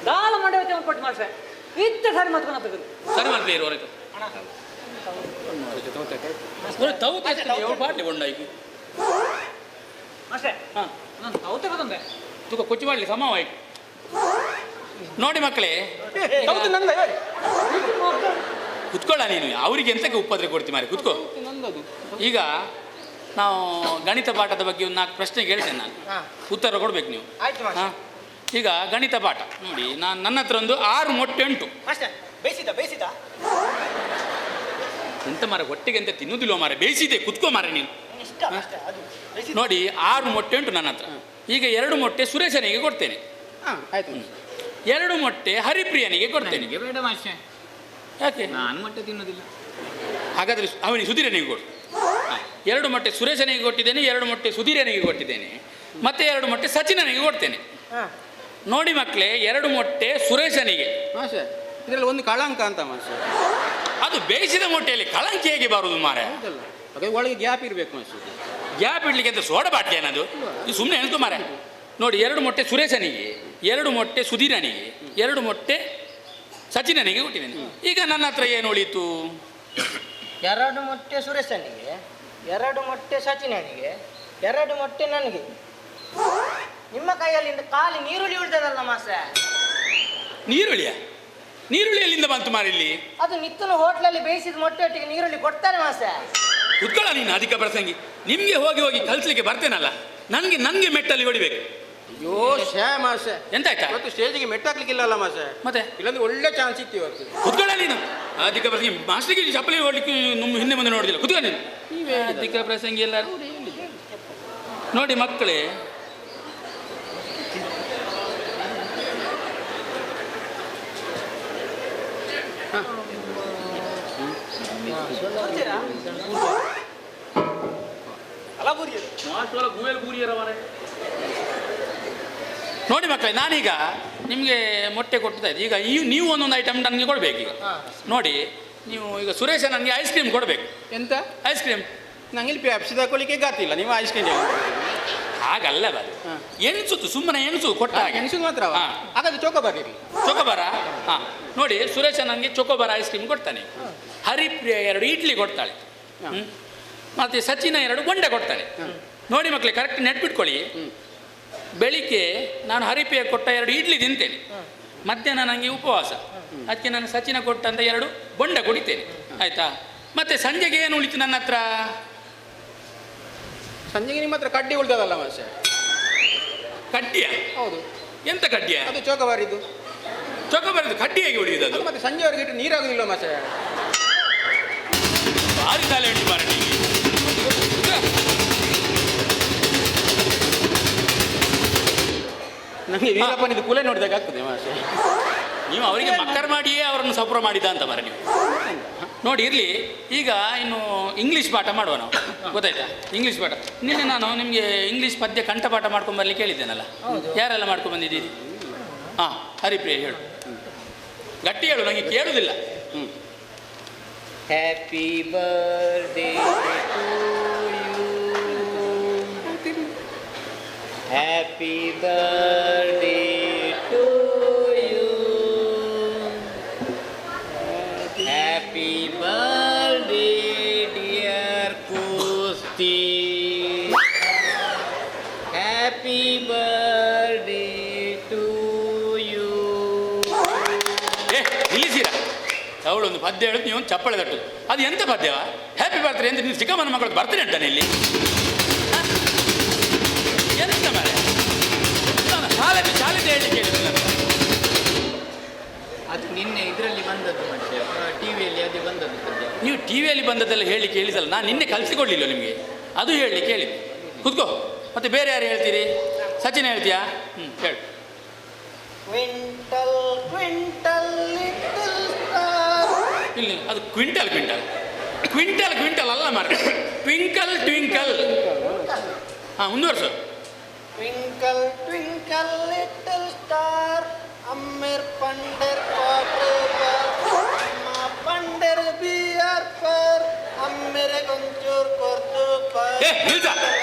ದಾಲ ಮಂಡೆ ಪಟ್ಟು ಮಾಸ್ಟ್ರೆ ಇತ್ತ ಸರಿ ಮಾತ್ಕೊಂಡು ಸರಿ ಮಾಡ್ತೀವಿ ಇರುವವರೆಗೂ ಬಾಟ್ಲಿ ಕೊಂಡಾಯ್ತು ಮಾಸ್ಟ್ರೆ ಹಾಂ ನಾನು ತೌತೆ ಬಂದೆ ತುಕ ಕೊಚ್ಚಿ ಮಾಡಲಿ ಸಮವಾಯ್ತು ನೋಡಿ ಮಕ್ಕಳೇ ಕುತ್ಕೊಳ್ಳ ನೀನು ಅವರಿಗೆ ಎಂತಕ್ಕೆ ಉಪದ್ರ ಕೊಡ್ತಿ ಮಾರಿ ಕುತ್ಕೋ ಈಗ ನಾವು ಗಣಿತ ಪಾಠದ ಬಗ್ಗೆ ಒಂದು 4 ಪ್ರಶ್ನೆ ಕೇಳ್ತೇನೆ ನಾನು ಉತ್ತರ ಕೊಡ್ಬೇಕು ನೀವು ಹಾಂ ಈಗ ಗಣಿತ ಪಾಠ ನೋಡಿ ನಾನು ನನ್ನ ಹತ್ರ ಒಂದು 6 ಮೊಟ್ಟೆ ಉಂಟು ಬೇಯಿಸಿದ ಎಂತ ಮಾರ ಹೊಟ್ಟೆಗೆ ಅಂತ ತಿನ್ನುವುದಿಲ್ಲ ಮಾರ ಬೇಯಿಸಿದೆ ಕುತ್ಕೋ ಮಾರ ನೀನು ನೋಡಿ 6 ಮೊಟ್ಟೆ ಉಂಟು ನನ್ನ ಹತ್ರ ಈಗ 2 ಮೊಟ್ಟೆ ಸುರೇಶನಿಗೆ ಕೊಡ್ತೇನೆ ಹಾಂ ಆಯ್ತು 2 ಮೊಟ್ಟೆ ಹರಿಪ್ರಿಯನಿಗೆ ಕೊಡ್ತೇನೆ ಬೇಡ ಮಾಸ್ಟರ್, ಯಾಕೆ ನಾನು ಮೊಟ್ಟೆ ತಿನ್ನೋದಿಲ್ಲ. ಹಾಗಾದರೆ ಅವನಿಗೆ ಸುಧೀರನಿಗೆ ಕೊಡು 2 ಮೊಟ್ಟೆ ಸುರೇಶನಿಗೆ ಕೊಟ್ಟಿದ್ದೇನೆ 2 ಮೊಟ್ಟೆ ಸುಧೀರನಿಗೆ ಕೊಟ್ಟಿದ್ದೇನೆ ಮತ್ತೆ 2 ಮೊಟ್ಟೆ ಸಚಿನನಿಗೆ ಕೊಡ್ತೇನೆ ನೋಡಿ ಮಕ್ಕಳೇ 2 ಮೊಟ್ಟೆ ಸುರೇಶನಿಗೆ ಮಾಸ್ಟರ್ ಇದರಲ್ಲಿ ಒಂದು ಕಳಂಕ ಅಂತ ಮಾಸ್ಟರ್ ಅದು ಬೇಯಿಸಿದ ಮೊಟ್ಟೆಯಲ್ಲಿ ಕಳಂಕ ಹೇಗೆ ಬರುವುದು ಮಾರ ಹೌದಲ್ಲ ಹಾಗೆ ಒಳಗೆ ಗ್ಯಾಪ್ ಇರಬೇಕು ಮಾಸ್ಟರ್ ಗ್ಯಾಪ್ ಇಡ್ಲಿಕ್ಕೆ ಅಂತ ಸೋಡ ಬಾಟ್ಲಿ ಏನದು ಇದು ಸುಮ್ಮನೆ ಎಣ್ತು ಮಾರ ನೋಡಿ 2 ಮೊಟ್ಟೆ ಸುರೇಶನಿಗೆ 2 ಮೊಟ್ಟೆ ಸುಧೀರನಿಗೆ 2 ಮೊಟ್ಟೆ ಸಚಿನನಿಗೆ ಕೊಟ್ಟಿದ್ದೇನೆ ಈಗ ನನ್ನ ಹತ್ರ ಏನು ಉಳಿತು 2 ಮೊಟ್ಟೆ ಸುರೇಶನಿಗೆ 2 ಮೊಟ್ಟೆ ಸಚಿನನಿಗೆ 2 ಮೊಟ್ಟೆ ನನಗೆ ನಿಮ್ಮ ಕೈಯಲ್ಲಿ ಖಾಲಿ ನೀರುಳ್ಳಿ ಉಳ್ತದಲ್ಲ ಮಾಸ ನೀರುಳ್ಳಿ ಎಲ್ಲಿಂದ ಬಂತು ಮಾರ ಇಲ್ಲಿ ಅದು ನಿತ್ತನ ಹೋಟ್ಲಲ್ಲಿ ಬೇಯಿಸಿದ ಮೊಟ್ಟೆ ಒಟ್ಟಿಗೆ ನೀರುಳ್ಳಿ ಕೊಡ್ತಾರೆ ಮಾಸ ಕುತ್ಕೊಳ್ಳ ನೀನು ಅಧಿಕ ಪ್ರಸಂಗಿ ನಿಮಗೆ ಹೋಗಿ ಕಲಿಸ್ಲಿಕ್ಕೆ ಬರ್ತೇನಲ್ಲ ನನಗೆ ಮೆಟ್ಟಲ್ಲಿ ಹೊಡಿಬೇಕು ಅಯ್ಯೋ ಶೇ ಮಾಸ್ಟರ್ ಎಂತಾಯ್ತಾ ಇವತ್ತು ಸ್ಟೇಜಿಗೆ ಮೆಟ್ಟಾಕ್ಲಿಕ್ಕಿಲ್ಲಲ್ಲ ಮಾಸ್ಟರ್ ಮತ್ತೆ ಇಲ್ಲಂದ್ರೆ ಒಳ್ಳೆ ಚಾನ್ಸ್ ಇತ್ತು ಇವತ್ತು ಕುತ್ಕೊಳ್ಳ ನೀನು ಅಧಿಕ ಪ್ರಸಂಗಿ ಮಾಸ್ಟರ್ಗೆ ಚಪ್ಪಲಿ ಹೊಡ್ಲಿಕ್ಕೆ ನಮ್ಮ ಹಿಂದೆ ಮುಂದೆ ನೋಡಿದಿಲ್ಲ ಕುತ್ಕೊಳ್ಳ ನೀನು ಅಧಿಕ ಪ್ರಸಂಗಿ ಎಲ್ಲ ನೋಡಿ ಮಕ್ಕಳೇ ನೋಡಿ ಮಕ್ಕಳೇ ನಾನೀಗ ನಿಮಗೆ ಮೊಟ್ಟೆ ಕೊಡ್ತಾ ಇದ್ದೆ ಈಗ ನೀವು ಒಂದೊಂದು ಐಟಮ್ ನನಗೆ ಕೊಡ್ಬೇಕು ಈಗ ನೋಡಿ ನೀವು ಈಗ ಸುರೇಶ ನನಗೆ ಐಸ್ ಕ್ರೀಮ್ ಕೊಡಬೇಕು ಎಂತ ಐಸ್ ಕ್ರೀಮ್ ನಂಗೆ ಇಲ್ಲಿ ಪ್ಯಾಪ್ಸಿ ತಗೊಳ್ಳಿಕ್ಕೆ ಗೊತ್ತಿಲ್ಲ ನೀವು ಐಸ್ ಕ್ರೀಮ್ ಹಾಗಲ್ಲ ಬದು ಎಣಿಸುತ್ತು ಸುಮ್ಮನೆ ಎಣಿಸು ಕೊಟ್ಟ ಎಣಿಸು ಮಾತ್ರ ಹಾಗಾದ್ರೆ ಚೋಕೋಬಾರ್ ಇರಲಿ ಚೊಕೋಬಾರ ಹಾಂ ನೋಡಿ ಸುರೇಶ ನನಗೆ ಚೊಕೋಬಾರ ಐಸ್ ಕ್ರೀಮ್ ಕೊಡ್ತಾನೆ ಹರಿಪ್ರಿಯ 2 ಇಡ್ಲಿ ಕೊಡ್ತಾಳೆ ಮತ್ತು ಸಚಿನ 2 ಗೊಂಡೆ ಕೊಡ್ತಾನೆ ನೋಡಿ ಮಕ್ಕಳೇ ಕರೆಕ್ಟ್ ನೆಟ್ಬಿಟ್ಕೊಳ್ಳಿ ಬೆಳಿಗ್ಗೆ ನಾನು ಹರಿಪ್ರಿಯ ಕೊಟ್ಟ 2 ಇಡ್ಲಿ ತಿಂತೇನೆ ಮಧ್ಯಾಹ್ನ ನನಗೆ ಉಪವಾಸ, ಅದಕ್ಕೆ ನಾನು ಸಚಿನ ಕೊಟ್ಟಂತ 2 ಬೊಂಡ ಕುಡಿತೇನೆ, ಆಯ್ತಾ? ಮತ್ತೆ ಸಂಜೆಗೆ ಏನು ಉಳಿತು ನನ್ನ ಹತ್ರ? ಸಂಜೆಗೆ ನಿಮ್ಮ ಹತ್ರ ಕಡ್ಡಿ ಉಳ್ದದಲ್ಲ ಮಾಸ್ಟೆ. ಕಡ್ಡಿಯ? ಹೌದು. ಎಂತ ಕಡ್ಡಿಯ? ಅದು ಚೌಕಬಾರಿದ್ದು. ಚೊಕ್ಕ ಕಡ್ಡಿ ಹೇಗೆ ಉಳಿಯುವುದು ಅದು? ಮತ್ತೆ ಸಂಜೆವರೆಗೆ ಇಟ್ಟು ನೀರಾಗುದಿಲ್ಲ ಮಾಸ್ಟೆ. ಭಾರಿ ತಲೆ ಉಂಟು ಮಾರ ನಿಮಗೆ. ನನಗೆ ವೀರಪ್ಪನಿದ್ದು ಕುಲೆ ನೋಡಿದಾಗ ಆಗ್ತದೆ ಮಾಸ್ಟೆ. ನೀವು ಅವರಿಗೆ ಮಕ್ಕರ್ ಮಾಡಿಯೇ ಅವರನ್ನು ಸಪುರ ಮಾಡಿದ ಅಂತ ಮರ ನೀವು. ನೋಡಿ ಇರಲಿ, ಈಗ ಇನ್ನು ಇಂಗ್ಲೀಷ್ ಪಾಠ ಮಾಡುವ ನಾವು, ಗೊತ್ತಾಯ್ತಾ? ಇಂಗ್ಲೀಷ್ ಪಾಠ ನಿನ್ನೆ ನಾನು ನಿಮಗೆ ಇಂಗ್ಲೀಷ್ ಪದ್ಯ ಕಂಠಪಾಠ ಮಾಡ್ಕೊಂಡು ಬರ್ಲಿಕ್ಕೆ ಹೇಳಿದ್ದೇನಲ್ಲ, ಯಾರೆಲ್ಲ ಮಾಡ್ಕೊಂಡು ಬಂದಿದ್ದೀರಿ? ಹಾಂ, ಹರಿಪ್ರಿಯ ಹೇಳು, ಗಟ್ಟಿ ಹೇಳು, ನನಗೆ ಕೇಳುವುದಿಲ್ಲ. Happy birthday to you, happy birthday to you, happy birthday dear Kusti, happy birthday to you. ನಿಲ್ಲಿಸಿರ ಅವಳೊಂದು ಪದ್ಯ ಹೇಳುದು, ನೀವು ಒಂದು ಚಪ್ಪಳೆ ತಟ್ಟು. ಅದು ಎಂತ ಪದ್ಯವ? ಹ್ಯಾಪಿ ಬರ್ತ್ಡೇ ಅಂತ ನೀವು ಚಿಕ್ಕಮ್ಮನ ಮಕ್ಕಳು ಬರ್ತ್ಡೇ ಅಂತಾನೆ ಇಲ್ಲಿ? ಎಂತ ಮರೆ ಶಾಲೆಗೆ ಹೇಳಲಿಕ್ಕೆ ಹೇಳಿದ್ರಲ್ಲ. ಅದು ನಿನ್ನೆ ಇದರಲ್ಲಿ ಬಂದದ್ದು ಮತ್ತೆ ಟಿವಿಯಲ್ಲಿ ಅದು ಬಂದದ್ದು ಪದ್ಯ. ನೀವು ಟಿವಿಯಲ್ಲಿ ಬಂದದ್ದೆಲ್ಲ ಹೇಳಲಿಕ್ಕೆ ಹೇಳಿದಲ್ಲ, ನಾನು ನಿನ್ನೆ ಕಲಿಸಿಕೊಡ್ಲಿಲ್ಲ ನಿಮಗೆ, ಅದು ಹೇಳಲಿಕ್ಕೆ ಹೇಳಿದ್ದೆ. ಕೂತ್ಕೋ. ಮತ್ತೆ ಬೇರೆ ಯಾರು ಹೇಳ್ತೀರಿ? ಸಚಿನ್ ಹೇಳ್ತೀಯಾ? ಹೇಳು. Quintal quintal little star. ಇಲ್ಲಿ ಅದು ಕ್ವಿಂಟಲ್ ಕ್ವಿಂಟಲ್ ಕ್ವಿಂಟಲ್ ಕ್ವಿಂಟಲ್ ಅಲ್ಲ ಮಾರ, ಟ್ವಿಂಕಲ್ ಟ್ವಿಂಕಲ್. ಹಾಂ, ಮುಂದುವರ್ಸು. ಟ್ವಿಂಕಲ್ ಟ್ವಿಂಕಲ್ ಲಿಟಲ್ ಸ್ಟಾರ್, ಅಮ್ಮೆರ್ ಪಂಡರ್ ಪಂಡರ್ ಬಿಯರ್ ಪರ್, ಅಮ್ಮೆರೆ ಗೊಂಚೂರ್ ಕೊರ್ದು ಪರ್. ನಿಲ್ಸ,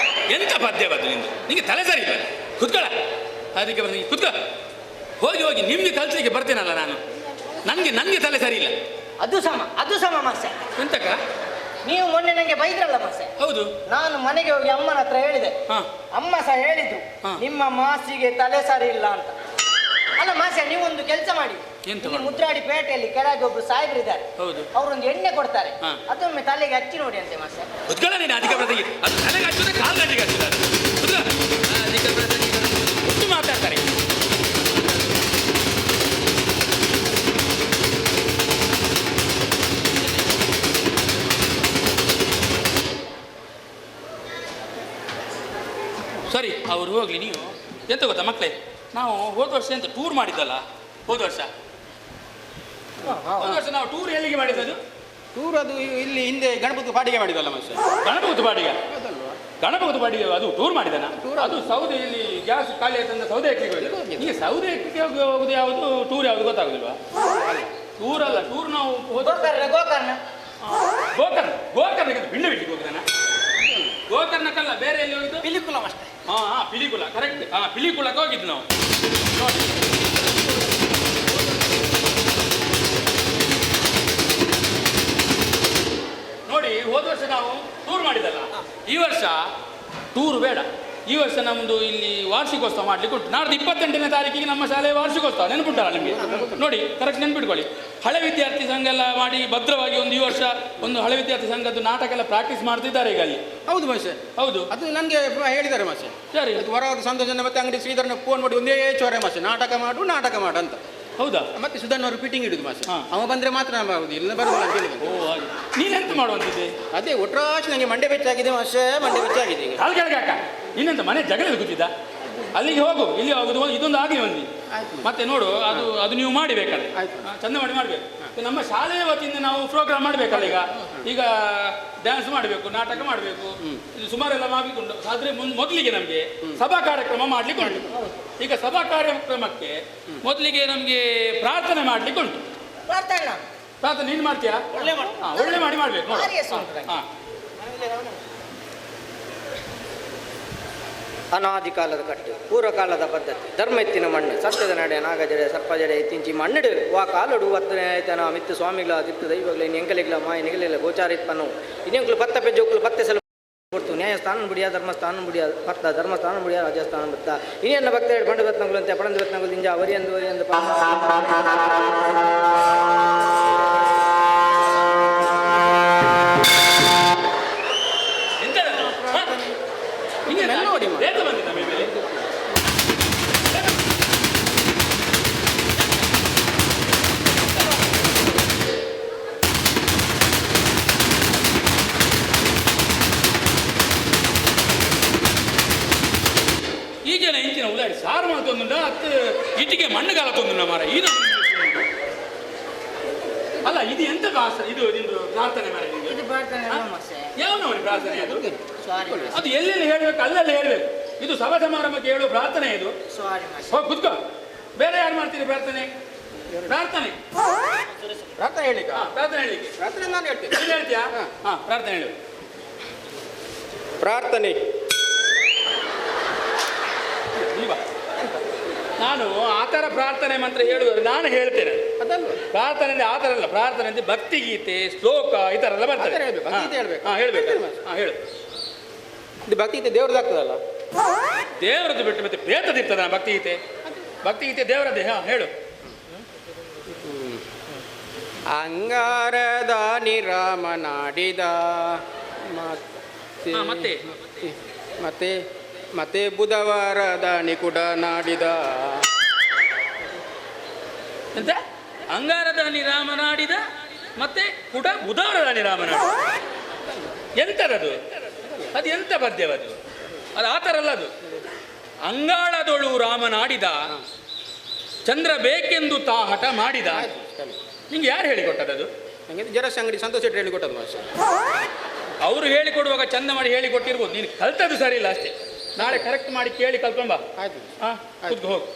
ಎಂತ ಪದ್ಯ ಬದ್ದು ನಿಂದು? ನಿಂಗೆ ತಲೆ ಸರಿ ಇಲ್ಲ. ಕುತ್ಕೊಳ, ಅದಕ್ಕೆ ಬರ್ತೀನಿ, ಕುತ್ಕೋ. ಹೋಗಿ ಹೋಗಿ ನಿಮ್ಗೆ ಕಲ್ಸಲಿಕ್ಕೆ ಬರ್ತೇನಲ್ಲ ನಾನು, ನನಗೆ ತಲೆ ಸರಿ ಇಲ್ಲ. ಅದು ಸಮ ಮಾಸ್ಟರ್. ಎಂತಕ್ಕ? ನೀವು ಮೊನ್ನೆ ನನಗೆ ಬೈದ್ರಲ್ಲ ಮಾಸ್ಟರ್. ಹೌದು. ನಾನು ಮನೆಗೆ ಹೋಗಿ ಅಮ್ಮನ ಹತ್ರ ಹೇಳಿದೆ, ಅಮ್ಮ ಸಹ ಹೇಳಿದ್ರು ನಿಮ್ಮ ಮಾಸಿಗೆ ತಲೆ ಸರಿ ಇಲ್ಲ ಅಂತ. ಅಲ್ಲ ಮಾಸ್ಟರ್, ನೀವೊಂದು ಕೆಲಸ ಮಾಡಿ, ಇಲ್ಲಿ ಮುದ್ರಾಡಿ ಪೇಟೆಯಲ್ಲಿ ಕೆಳಗೆ ಒಬ್ರು ಸಾಹೇಬ್ರು ಇದ್ದಾರೆ, ಅವರೊಂದು ಎಣ್ಣೆ ಕೊಡ್ತಾರೆ, ಅದೊಮ್ಮೆ ತಲೆಗೆ ಹಚ್ಚಿ ನೋಡಿ ಅಂತೆ ಮಾಸ್ಟರ್. ಕುತ್ಕೊಳ್ಳ ನೀನು. ಅಧಿಕ ಪ್ರಸಂಗಿ ಅದು ತಲೆಗೆ ಹಚ್ಚಿದ್ರೆ ಕಾಲು ಗಂಟೆಗೆ ಹಚ್ಚಿದ್ದಾರೆ. ಅಧಿಕ ಪ್ರಸಂಗಿಗಳು ಒಟ್ಟು ಮಾತಾಡ್ತಾರೆ. ಸರಿ, ಅವರು ಹೋಗ್ಲಿ. ನೀವು ಎಂತ ಗೊತ್ತಾ ಮಕ್ಕಳೇ, ನಾವು ಹೋದ ವರ್ಷ ಎಂತ ಟೂರ್ ಮಾಡಿದ್ದಲ್ಲ, ಹೋದ ವರ್ಷ ನಾವು ಟೂರ್ ಎಲ್ಲಿಗೆ ಮಾಡಿದ್ದದು? ಟೂರ್ ಅದು ಇಲ್ಲಿ ಹಿಂದೆ ಗಣಪತಿ ಪಾಡಿಗೆ ಮಾಡಿದಲ್ಲ ಮಾಸ್ಟರ್. ಗಣಪತಿ ಪಾಡಿಗೆ? ಗಣಪತಿ ಪಾಡಿಗೆ ಅದು ಟೂರ್ ಮಾಡಿದನ? ಅದು ಸೌದೆ, ಇಲ್ಲಿ ಗ್ಯಾಸ್ ಖಾಲಿ ಆಯ್ತಂದ್ರೆ ಸೌದೆ ಹಾಕ್ಲಿಕ್ಕೆ ಹೋಗಿದೆ. ಈಗ ಸೌದೆ ಹಾಕ್ಲಿಕ್ಕೆ ಹೋಗುದು ಯಾವುದು, ಟೂರ್ ಯಾವುದು ಗೊತ್ತಾಗುದಿಲ್ವಾ? ಟೂರ್ ಅಲ್ಲ, ಟೂರ್ ನಾವು ಗೋಕರ್ಣಕ್ಕೆ ಭಿಂಡ ಬಿಟ್ಟಿಗೆ ಹೋಗಿದ್ದಾನ. ಗೋಕರ್ಣಕ್ಕಲ್ಲ, ಬೇರೆ ಎಲ್ಲಿ ಹೋಗಿದ್ದು? ಪಿಲಿಕುಳ ಅಷ್ಟೇ. ಹಾಂ, ಪಿಲಿಕುಳ, ಕರೆಕ್ಟ್. ಪಿಲಿಕುಳಕ್ಕೆ ಹೋಗಿದ್ದು ನಾವು. ನೋಡಿ, ನೋಡಿ ಹೋದ ವರ್ಷ ನಾವು ಟೂರ್ ಮಾಡಿದಲ್ಲ, ಈ ವರ್ಷ ಟೂರ್ ಬೇಡ. ಈ ವರ್ಷ ನಮ್ಮದು ಇಲ್ಲಿ ವಾರ್ಷಿಕೋತ್ಸವ ಮಾಡ್ಲಿಕ್ಕೆ ಉಂಟು. ನಾಡ್ದು 28ನೇ ತಾರೀಕಿಗೆ ನಮ್ಮ ಶಾಲೆಯ ವಾರ್ಷಿಕೋತ್ಸವ, ನೆನಪುಂಟಲ್ಲ ನಿಮಗೆ? ನೋಡಿ, ಕರೆಕ್ಟ್ ನೆನ್ಪಿಟ್ಕೊಳ್ಳಿ. ಹಳೆ ವಿದ್ಯಾರ್ಥಿ ಸಂಘ ಎಲ್ಲ ಮಾಡಿ ಭದ್ರವಾಗಿ ಈ ವರ್ಷ ಒಂದು ಹಳೆ ವಿದ್ಯಾರ್ಥಿ ಸಂಘದ್ದು ನಾಟಕ ಎಲ್ಲ ಪ್ರಾಕ್ಟೀಸ್ ಮಾಡ್ತಿದ್ದಾರೆ ಈಗ ಅಲ್ಲಿ. ಹೌದು ಮಾಸ್ಟರ್, ಹೌದು. ಅದು ನನಗೆ ಹೇಳಿದ್ದಾರೆ ಮಾಸ್ಟರ್. ಸರಿ, ಹೊರವಾದ ಸಂತೋಷನ ಮತ್ತೆ ಅಂಗಡಿ ಶ್ರೀಧರನ ಫೋನ್ ಮಾಡಿ ಒಂದೇ ಚೋರೆ ಮಾಸ್ಟರ್, ನಾಟಕ ಮಾಡು ಅಂತ. ಹೌದಾ? ಮತ್ತೆ ಸುಧನ್ ಅವರು ಫಿಟ್ಟಿಂಗ್ ಇಡುದು ಮಾಸ್ಟರ್. ಅವ ಬಂದ್ರೆ ಮಾತ್ರ ಇಲ್ಲ ಬರೋದಿಲ್ಲ ಅಂತ ಹೇಳಿದ್ರು. ಓ ಹಾಗೆ. ನೀನೆಂತ ಮಾಡುವಂತಿದ್ದೆ? ಅದೇ ಒಟ್ರಾಶ್ ನನಗೆ ಮಂಡೆ ಬೆಚ್ಚಾಗಿದೆ ಮಾಸ್ಟರ್, ಮಂಡೆ ಬೆಚ್ಚಾಗಿದೆ ಈಗ. ಕಾಲು ಕೆಳಗೆ ಹಾಕ. ನೀನೆಂತ ಮನೆ ಜಗಳದಲ್ಲಿ ಕೂತಿದ್ದ? ಅಲ್ಲಿಗೆ ಹೋಗು, ಇಲ್ಲಿ ಹೋಗುದು, ಇದೊಂದು ಆಗಲಿ ಒಂದು. ಮತ್ತೆ ನೋಡು, ಅದು ನೀವು ಮಾಡಿ ಬೇಕಾದ್ರೆ ಚಂದ ಮಾಡಬೇಕು. ನಮ್ಮ ಶಾಲೆಯ ವತಿಯಿಂದ ನಾವು ಪ್ರೋಗ್ರಾಮ್ ಮಾಡಬೇಕಲ್ಲ. ಈಗ ಡ್ಯಾನ್ಸ್ ಮಾಡಬೇಕು, ನಾಟಕ ಮಾಡಬೇಕು, ಇದು ಸುಮಾರೆಲ್ಲ ಮಾಡಲಿಕ್ಕುಂಟು. ಆದರೆ ಮೊದಲಿಗೆ ನಮಗೆ ಸಭಾ ಕಾರ್ಯಕ್ರಮ ಮಾಡಲಿಕ್ಕೆ ಉಂಟು. ಈಗ ಸಭಾ ಕಾರ್ಯಕ್ರಮಕ್ಕೆ ಮೊದಲಿಗೆ ನಮಗೆ ಪ್ರಾರ್ಥನೆ ಮಾಡಲಿಕ್ಕೆ ಉಂಟು. ಪ್ರಾರ್ಥನೆ ನೀನು ಮಾಡ್ತೀಯಾ? ಒಳ್ಳೆ ಮಾಡಿ ಮಾಡಬೇಕು. ಹಾಂ, ಅನಾದಿ ಕಾಲದ ಕಟ್ಟು, ಪೂರ್ವಕಾಲದ ಪದ್ಧತಿ, ಧರ್ಮ ಎತ್ತಿನ ಮಣ್ಣು, ಸತ್ಯದ ನಡೆ, ನಾಗಜಡೆ ಸರ್ಪಜಡೆ ಎತ್ತಿಂಚಿ ಮಣ್ಣಡು ವಾ ಕಾಲಡು ವತ್ತನೆ ಆಯ್ತನ ಮಿತ್ತು ಸ್ವಾಮಿಗಳ ತಿತ್ತು ದೈವಗಳ ಎಂಕಲಿಗಳ ಮಾಯ ನಿಗಲಿಲ್ಲ ಗೋಚಾರಿತ್ಪನು ಇನ್ನೆಂಕಲು ಪತ್ತ ಪೆಜ್ಜೋಕಲು ಪತ್ತೆ ಸಲ ಕೊಡ್ತು ನ್ಯಾಯಸ್ಥಾನ ಬಿಡಿಯ ಧರ್ಮಸ್ಥಾನ ಬಿಡಿಯ ಭತ್ತ ಧರ್ಮಸ್ಥಾನ ಬಿಡಿಯ ರಾಜಸ್ಥಾನ ಭತ್ತ ಇನ್ನೆನ್ನ ಭಕ್ತ ಪಂಡು ಬತ್ನಗುಲಂತೆ ಪಡಂದು ಬತ್ನಗುಲಿಂಜ ಅವರಿಯಂದು ಅವರಿಯಂದು ನೋಡಿ ಬೇಗ ಬಂದಿದ್ದ ಮೇಲೆ ಈಗೇನ ಇಂಚಿನ ಉದಾಡಿ ಸಾರು ಮಾತೊಂದುಂಡ ಅತ್ತು ಇಟ್ಟಿಗೆ ಮಣ್ಣುಗಾಲ ತೊಂದುಂಡ ಮಾರ ಇದು ಅಲ್ಲ ಇದು ಎಂತ ಭಾಷೆ ಇದು ನಿಂದು ಪ್ರಾರ್ಥನೆ ಮಾರ ಯಾವ ನೋಡಿ ಪ್ರಾರ್ಥನೆ ಅದು ಅದು ಎಲ್ಲೆಲ್ಲಿ ಹೇಳ್ಬೇಕು ಅಲ್ಲೆಲ್ಲ ಹೇಳ್ಬೇಕು ಇದು ಸಭಾ ಸಮಾರಂಭಕ್ಕೆ ಹೇಳುವ ಪ್ರಾರ್ಥನೆ ಇದು ಹೋಗಿ ಕುತ್ಕೋ ಬೇರೆ ಯಾರು ಮಾಡ್ತೀರಿ ಪ್ರಾರ್ಥನೆ ಪ್ರಾರ್ಥನೆ ಪ್ರಾರ್ಥನೆ ಹೇಳಿಕ ಪ್ರಾರ್ಥನೆ ಹೇಳಿಕೆ ಪ್ರಾರ್ಥನೆ ನಾನು ಹೇಳ್ತೇನೆ. ನೀನು ಹೇಳ್ತೀಯಾ ಹಾ ಪ್ರಾರ್ಥನೆ ಹೇಳು ಪ್ರಾರ್ಥನೆ. ಇಲ್ವಾ ನಾನು ಆ ಥರ ಪ್ರಾರ್ಥನೆ ಮಂತ್ರ ಹೇಳುವುದು ನಾನು ಹೇಳ್ತೇನೆ ಅದಲ್ವ ಪ್ರಾರ್ಥನೆ ಅಂದ್ರೆ ಆ ಥರ ಅಲ್ಲ ಪ್ರಾರ್ಥನೆ ಅಂದ್ರೆ ಭಕ್ತಿಗೀತೆ ಶ್ಲೋಕ ಈ ಥರ ಎಲ್ಲ ಬರ್ತಾರೆ ಹೇಳ್ಬೇಕು, ಭಕ್ತಿಗೀತೆ ಹೇಳ್ಬೇಕು. ಹಾಂ ಹೇಳ್ಬೇಕು ಹಾಂ ಹೇಳು ಇದು ಭಕ್ತಿಗೀತೆ ದೇವ್ರದ್ದಾಗ್ತದಲ್ಲ. ದೇವರದ್ದು ಬಿಟ್ಟು ಮತ್ತೆ ಬೇತದಿರ್ತದ ಭಕ್ತಿಗೀತೆ ಭಕ್ತಿಗೀತೆ ದೇವರದ್ದೇ ಹಾಂ ಹೇಳು ಅಂಗಾರದ ನಿರಾಮನಾಡಿದ ಹಾ, ಮತ್ತೆ ಮತ್ತೆ ಮತ್ತೆ ಬುಧವಾರದ ನಿಕುಡ ನಾಡಿದ ಎಂತ ಅಂಗಾರದ ರಾಮನಾಡಿದ ಮತ್ತೆ ಕುಡ ಬುಧವಾರದ ರಾಮನಾಡಿದ ಎಂತದದು ಅದು ಎಂತ ಪದ್ಯವದು ಅದು ಆ ಥರ ಅಲ್ಲ ಅದು ಅಂಗಾಳದೊಳು ರಾಮನಾಡಿದ ಚಂದ್ರ ಬೇಕೆಂದು ತಾ ಹಠ ಮಾಡಿದ ನಿಂಗೆ ಯಾರು ಹೇಳಿಕೊಟ್ಟದದು ನನಗೆ ಜೆರಾಕ್ಸ್ ಅಂಗಡಿ ಸಂತೋಷ್ ಶೆಟ್ಟಿ ಹೇಳಿಕೊಟ್ಟದ್ದು ಮಾಸ್ಟರ್. ಅವರು ಹೇಳಿಕೊಡುವಾಗ ಚಂದ ಮಾಡಿ ಹೇಳಿಕೊಟ್ಟಿರ್ಬೋದು ನೀನು ಕಲ್ತದ್ದು ಸರಿ ಇಲ್ಲ ಅಷ್ಟೇ ನಾಳೆ ಕರೆಕ್ಟ್ ಮಾಡಿ ಕೇಳಿ ಕಲ್ಕೊಂಬ ಆಯ್ತು. ಹಾಂ ಕೂತ್ಕೊ ಹೋಗು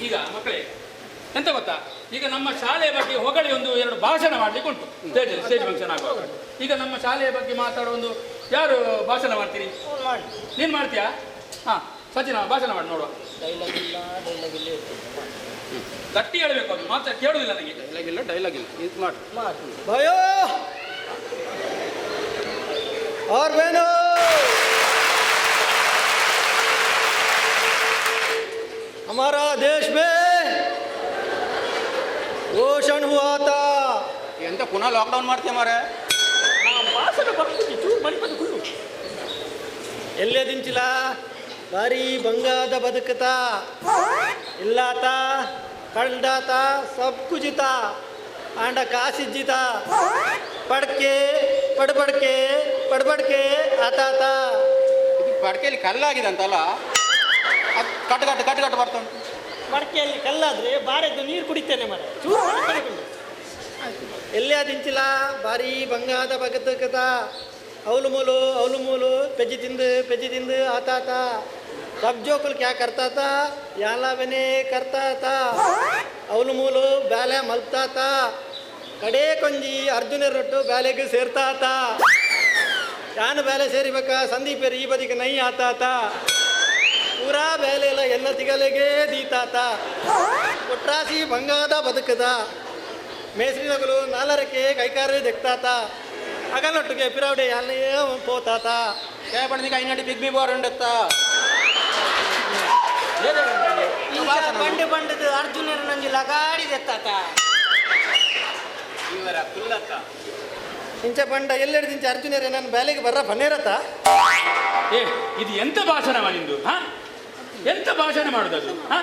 ಈಗ ಮಕ್ಕಳೇ ಎಂತ ಗೊತ್ತಾ ಈಗ ನಮ್ಮ ಶಾಲೆಯ ಬಗ್ಗೆ ಹೊಗಳಿ ಒಂದು ಎರಡು ಭಾಷಣ ಮಾಡಲಿಕ್ಕೆ ಉಂಟು ಸ್ಟೇಜ್ ಫಂಕ್ಷನ್ ಆಗುವಾಗ ಈಗ ನಮ್ಮ ಶಾಲೆಯ ಬಗ್ಗೆ ಮಾತಾಡೋ ಒಂದು ಯಾರು ಭಾಷಣ ಮಾಡ್ತೀರಿ ನೀನು ಮಾಡ್ತೀಯಾ ಹಾಂ ಸಚಿನ ಭಾಷಣ ಮಾಡಿ ನೋಡುವ ಗಟ್ಟಿ ಹೇಳಬೇಕು ಅದು ಮಾತ್ರ ಕೇಳುವುದಿಲ್ಲ ನನಗೆ ಡೈಲಾಗ್ ಇಲ್ಲ ಇದು ಮಾಡಿ. भाइयों और बहनों, हमारा देश में रोशन हुआ था. ಎಂತ ಪುನಃ ಲಾಕ್ಡೌನ್ ಮಾಡ್ತೀಯ ಮಾರೆ? ಭಾಷಣ ಬರ್ತೀನಿ ಚೂರು ಮರಿಪದ್ದು ಕುಳ್ಳು ಎಲ್ಲೇ ದಿಂಚಿಲ ಬಾರಿ ಬಂಗಾದ ಬದುಕುತ್ತಾ ಇಲ್ಲಾತ ಕಳ್ದಾತ ಸಬ್ ಕುಜಿತ ಆಂಡ ಕಾಸಿಜ್ಜಿತ ಪಡ್ಕೆ ಪಡ್ಬಡ್ಕೆ ಆತಾತ. ಇದು ಪಡ್ಕೆಯಲ್ಲಿ ಕಲ್ಲಾಗಿದೆ ಅಂತಲ್ಲ ಅದು ಕಟ್ಟು ಬರ್ತಾ ಉಂಟು. ಮಡಕೆಯಲ್ಲಿ ಕಲ್ಲಾದ್ರೆ ಬಾರೆದ್ದು ನೀರು ಕುಡಿತೇನೆ ಮರ ಎಲ್ಲೇ ದಿಂಚಿಲ ಬಾರಿ ಬಂಗಾದ ಬದುಕುತ್ತ ಅವಲು ಮೂಲು ಪೆಜ್ಜಿ ತಿಂದು ಆತಾತ. सब जोकुल क्या करता था याला बने करता था ಅವಲು ಮೂಲು ಬ್ಯಾಲೆ ಮಲ್ತಾ ತಾ ಕಡೆ ಕೊಂಜಿ ಅರ್ಜುನ ರೊಟ್ಟು ಬ್ಯಾಲೆಗೆ ಸೇರ್ತಾ ತಾ ಯಾನು ಬ್ಯಾಲೆ ಸೇರಿಬೇಕ ಸಂದೀಪರು ಈ ಬದಿಗೆ ನೈ ಆತಾತ ಪೂರಾ ಬ್ಯಾಲೆ ಎಲ್ಲ ಎಲ್ಲ ತಿಗಲೆಗೆ ದೀತಾತ ಒಟ್ರಾಸಿ ಬಂಗಾದ ಬದುಕದ ಮೇಸ್ರಿನಗಲು ನಾಲರಕ್ಕೆ ಕೈಕಾರೇ ದೆಕ್ತಾತ ಅಗಲೊಟ್ಟಿಗೆ ಪಿರಾವಡೆ ಯಾಲೇ ಪೋತಾತ क्या पढ़ने का इन्हें बिग बी बार उंडता ಈಗ ಬಂಡದು ಅರ್ಜುನರು ನಂಗೆ ಲಗಾಡಿದೆತ್ತಾತ ಇವರ ಕುಲ್ಲತ್ತ ಇಂಚ ಬಂಡ ಎಲ್ಲೆಡ್ದಿಂಚ ಅರ್ಜುನರೇ ನನ್ನ ಬ್ಯಾಲೆಗೆ ಬರ್ರ ಬನ್ನೇರತ್ತ ಏ ಇದು ಎಂತ ಭಾಷಣ ನಿಂದು ಹಾ ಎಂತ ಭಾಷಣ ಮಾಡೋದದು ಹಾ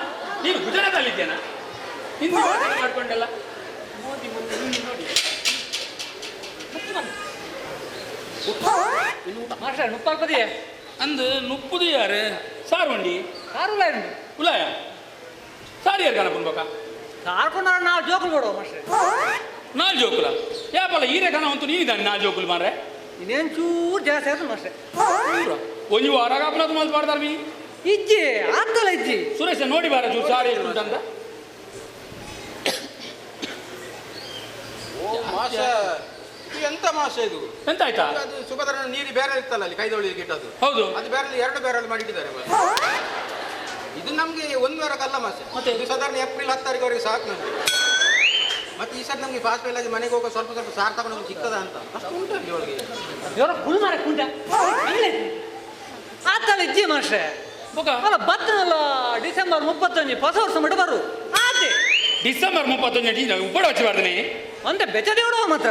ನೀನು ಗುಜರಾತಲ್ಲಿದ್ದೇನಾ ಹಿಂದಿ ಭಾಷಣ ಮಾಡ್ಕೊಂಡಲ್ಲ ಮೋದಿ ಮುಂದೆ ಹಿಂದಿ ನೋಡಿ ಮಾಸ್ಟರ್ ಮುಪ್ಪಾಲ್ಪದಿಯೇ ಅಂದು ನುಪ್ಪುದು ಯಾರು ಸಾರ್ವಂಡಿ ಕಾರುಲ್ಲ ಉಲಾಯ ಸಾರಿ ಯಾರು ಕಣ ಬೊಕ್ಕ ಕಾರ್ಕೊಂಡ ನಾವು ಜೋಕುಲು ಕೊಡುವ ಮಾಸ್ಟರ್ ನಾ ಜೋಕುಲ ಯಾಪಲ್ಲ ಈರೆ ಕಣ ಅಂತೂ ನೀನಿದ್ದಾನೆ ನಾ ಜೋಕುಲ್ ಮಾರ್ರೆ ಇನ್ನೇನು ಚೂರು ಜಾಸ್ತಿ ಆಯ್ತು ಮಾಸ್ಟರ್ ಒಂದು ವಾರ ಕಾಪನದು ಮಾತು ಮಾಡ್ತಾರೆ ಮೀ ಇಜ್ಜಿ ಆಗ್ತಲ್ಲ ಇಜ್ಜಿ ಸುರೇಶ ನೋಡಿ ಬಾರ ಚೂರು ಸಾರಿ ಎಷ್ಟು ಉಂಟಂತ ಮಾಸ ಇದು ಎಂತ ಮಾಸ ಇದು ಎಂತ ಆಯ್ತಾ ಅದು ಸುಭದ್ರ ನೀರು ಬೇರೆ ಇರ್ತಲ್ಲ ಅಲ್ಲಿ ಕೈದೊಳಿಗೆ ಇಟ್ಟದ್ದು ಹೌದು ಅದು ಬೇರೆ 2 ಬೇರಲ್ಲಿ ಮಾಡಿಟ್ಟಿದ್ದಾರೆ ಮಾಸ. ಇದು ನಮ್ಗೆ 1 ವಾರಕ್ಕಲ್ಲ ಮಾಸ ಮತ್ತೆ? ಇದು ಸಾಧಾರಣ ಏಪ್ರಿಲ್ 10 ತಾರೀಕುವರೆಗೆ ಸಾಕು ನಮ್ಗೆ. ಮತ್ತೆ ಈ ಸರಿ ನಮಗೆ ಫಾಸ್ಟ್ ಫೇಲ್ ಆಗಿ ಮನೆಗೆ ಹೋಗೋ ಸ್ವಲ್ಪ ಸ್ವಲ್ಪ ಸಾರ್ ತಗೊಂಡು ಸಿಕ್ಕದ ಅಂತ ಅಷ್ಟು ಉಂಟು ಅಲ್ಲಿ ಒಳಗೆ. ಇವರ ಕುಲ್ ಮಾರ ಕುಂಟ ಆತಳ ಇಜ್ಜಿ ಮಾಸ್ಟ್ರೆ ಅಲ್ಲ ಬತ್ತನಲ್ಲ ಡಿಸೆಂಬರ್ 31 ಹೊಸ ವರ್ಷ ಮಟ್ಟ ಬರು ಆತೆ ಡಿಸೆಂಬರ್ 31 ಉಪ್ಪಡ ವಚ್ಚಿ ಬರ್ತೀನಿ ಅಂತೆ ಬೆಚ್ಚಡಿ ಹೊಡುವ ಮಾತ್ರ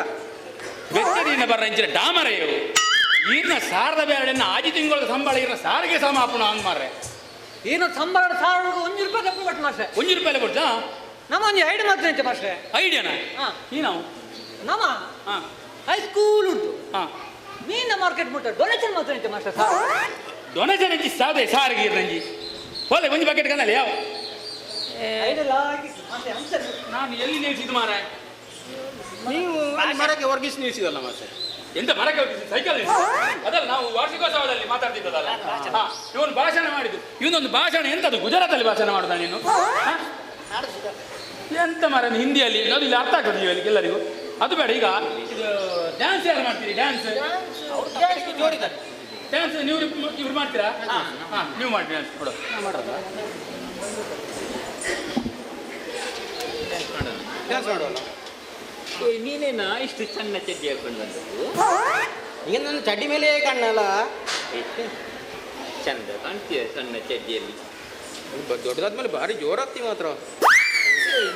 ಬೆಚ್ಚಡಿನ ಬರ್ರ ಇಂಚಿನ ಡಾಮರೆಯು ಈರ್ನ ಸಾರದ ಬೇರೆನ್ನ ಆಜಿ ತಿಂಗಳ ಸಂಬಳ ಇರೋ ಸಾರಿಗೆ ಸಮಾಪನ ಹಂಗ್ ಮಾರ್ರೆ ಏನು ಸಂಬಳ ಸಾರ 1 ರೂಪಾಯಿ ತಪ್ಪು ಕೊಟ್ಟು ಮಾಸ್ಟ್ರೆ 1 ರೂಪಾಯಿ ಕೊಡ್ತಾ ನಮ್ಮ ಒಂದು ಐಡಿ ಮಾತ್ರ ಐತೆ ಮಾಸ್ಟ್ರೆ ಐಡಿಯಾನ ಹಾಂ ಈ ನಾವು ನಮ್ಮ ಹಾಂ ಹೈಸ್ಕೂಲ್ ಉಂಟು ಹಾಂ ಮೀನ ಮಾರ್ಕೆಟ್ ಮುಟ್ಟ ಡೊನೇಷನ್ ಮಾತ್ರ ಐತೆ ಮಾಸ್ಟರ್ ಸಾರ್ ಡೊನೇಷನ್ ಎಂಜಿ ಸಾದೆ ಸಾರಿಗೆ ಇರಂಜಿ ಹೋಲೆ ಒಂದು ಬಕೆಟ್ ಕನ್ನಲ್ಲ ಯಾವ ನಾನು ಎಲ್ಲಿ ನಿಲ್ಸಿದ್ದು ಮಾರ ನೀವು ಅಲ್ಲಿ ಮರಕ್ಕೆ ವರ್ಗಿಸಿ ನಿಲ್ಲಿಸಿದಲ್ಲ ಮತ್ತೆ ಎಂತ ಮರಕ್ಕೆ ಸೈಕಲ್ ಅದಲ್ಲ ನಾವು ವಾರ್ಷಿಕೋತ್ಸವದಲ್ಲಿ ಮಾತಾಡ್ತಿದ್ದದಲ್ಲ ಇವನು ಭಾಷಣ ಮಾಡಿದ್ದು ಇವನೊಂದು ಭಾಷಣ ಎಂತದು ಗುಜರಾತಲ್ಲಿ ಭಾಷಣ ಮಾಡುದ ನೀನು ಎಂತ ಮರ ಹಿಂದಿಯಲ್ಲಿ ಅದು ಇಲ್ಲಿ ಅರ್ಥ ಆಗ್ತದೆ ಇಲ್ಲಿ ಎಲ್ಲರಿಗೂ ಅದು ಬೇಡ ಈಗ ಇದು ಡ್ಯಾನ್ಸ್ ಯಾರು ಮಾಡ್ತೀರಿ ಡ್ಯಾನ್ಸ್ ಡ್ಯಾನ್ಸ್ ನೀವು ಇವ್ರು ಮಾಡ್ತೀರಾ ಹಾಂ ನೀವು ಮಾಡಿ ಡ್ಯಾನ್ಸ್ ಕೊಡು ಡ್ಯಾನ್ಸ್ ಮಾಡುವಲ್ಲ ನೀನೇನಾ ಇಷ್ಟು ಸಣ್ಣ ಚಡ್ಡಿ ಹಾಕೊಂಡು ಬಂದದ್ದು ಈಗ ನನ್ನ ಚಡ್ಡಿ ಮೇಲೆ ಕಣ್ಣಲ್ಲ ಚಂದ ಕಾಣ್ತೀಯ ಸಣ್ಣ ಚಡ್ಡಿಯಲ್ಲಿ ದೊಡ್ಡದಾದ್ಮೇಲೆ ಭಾರಿ ಜೋರಾಗ್ತಿ ಮಾತ್ರ.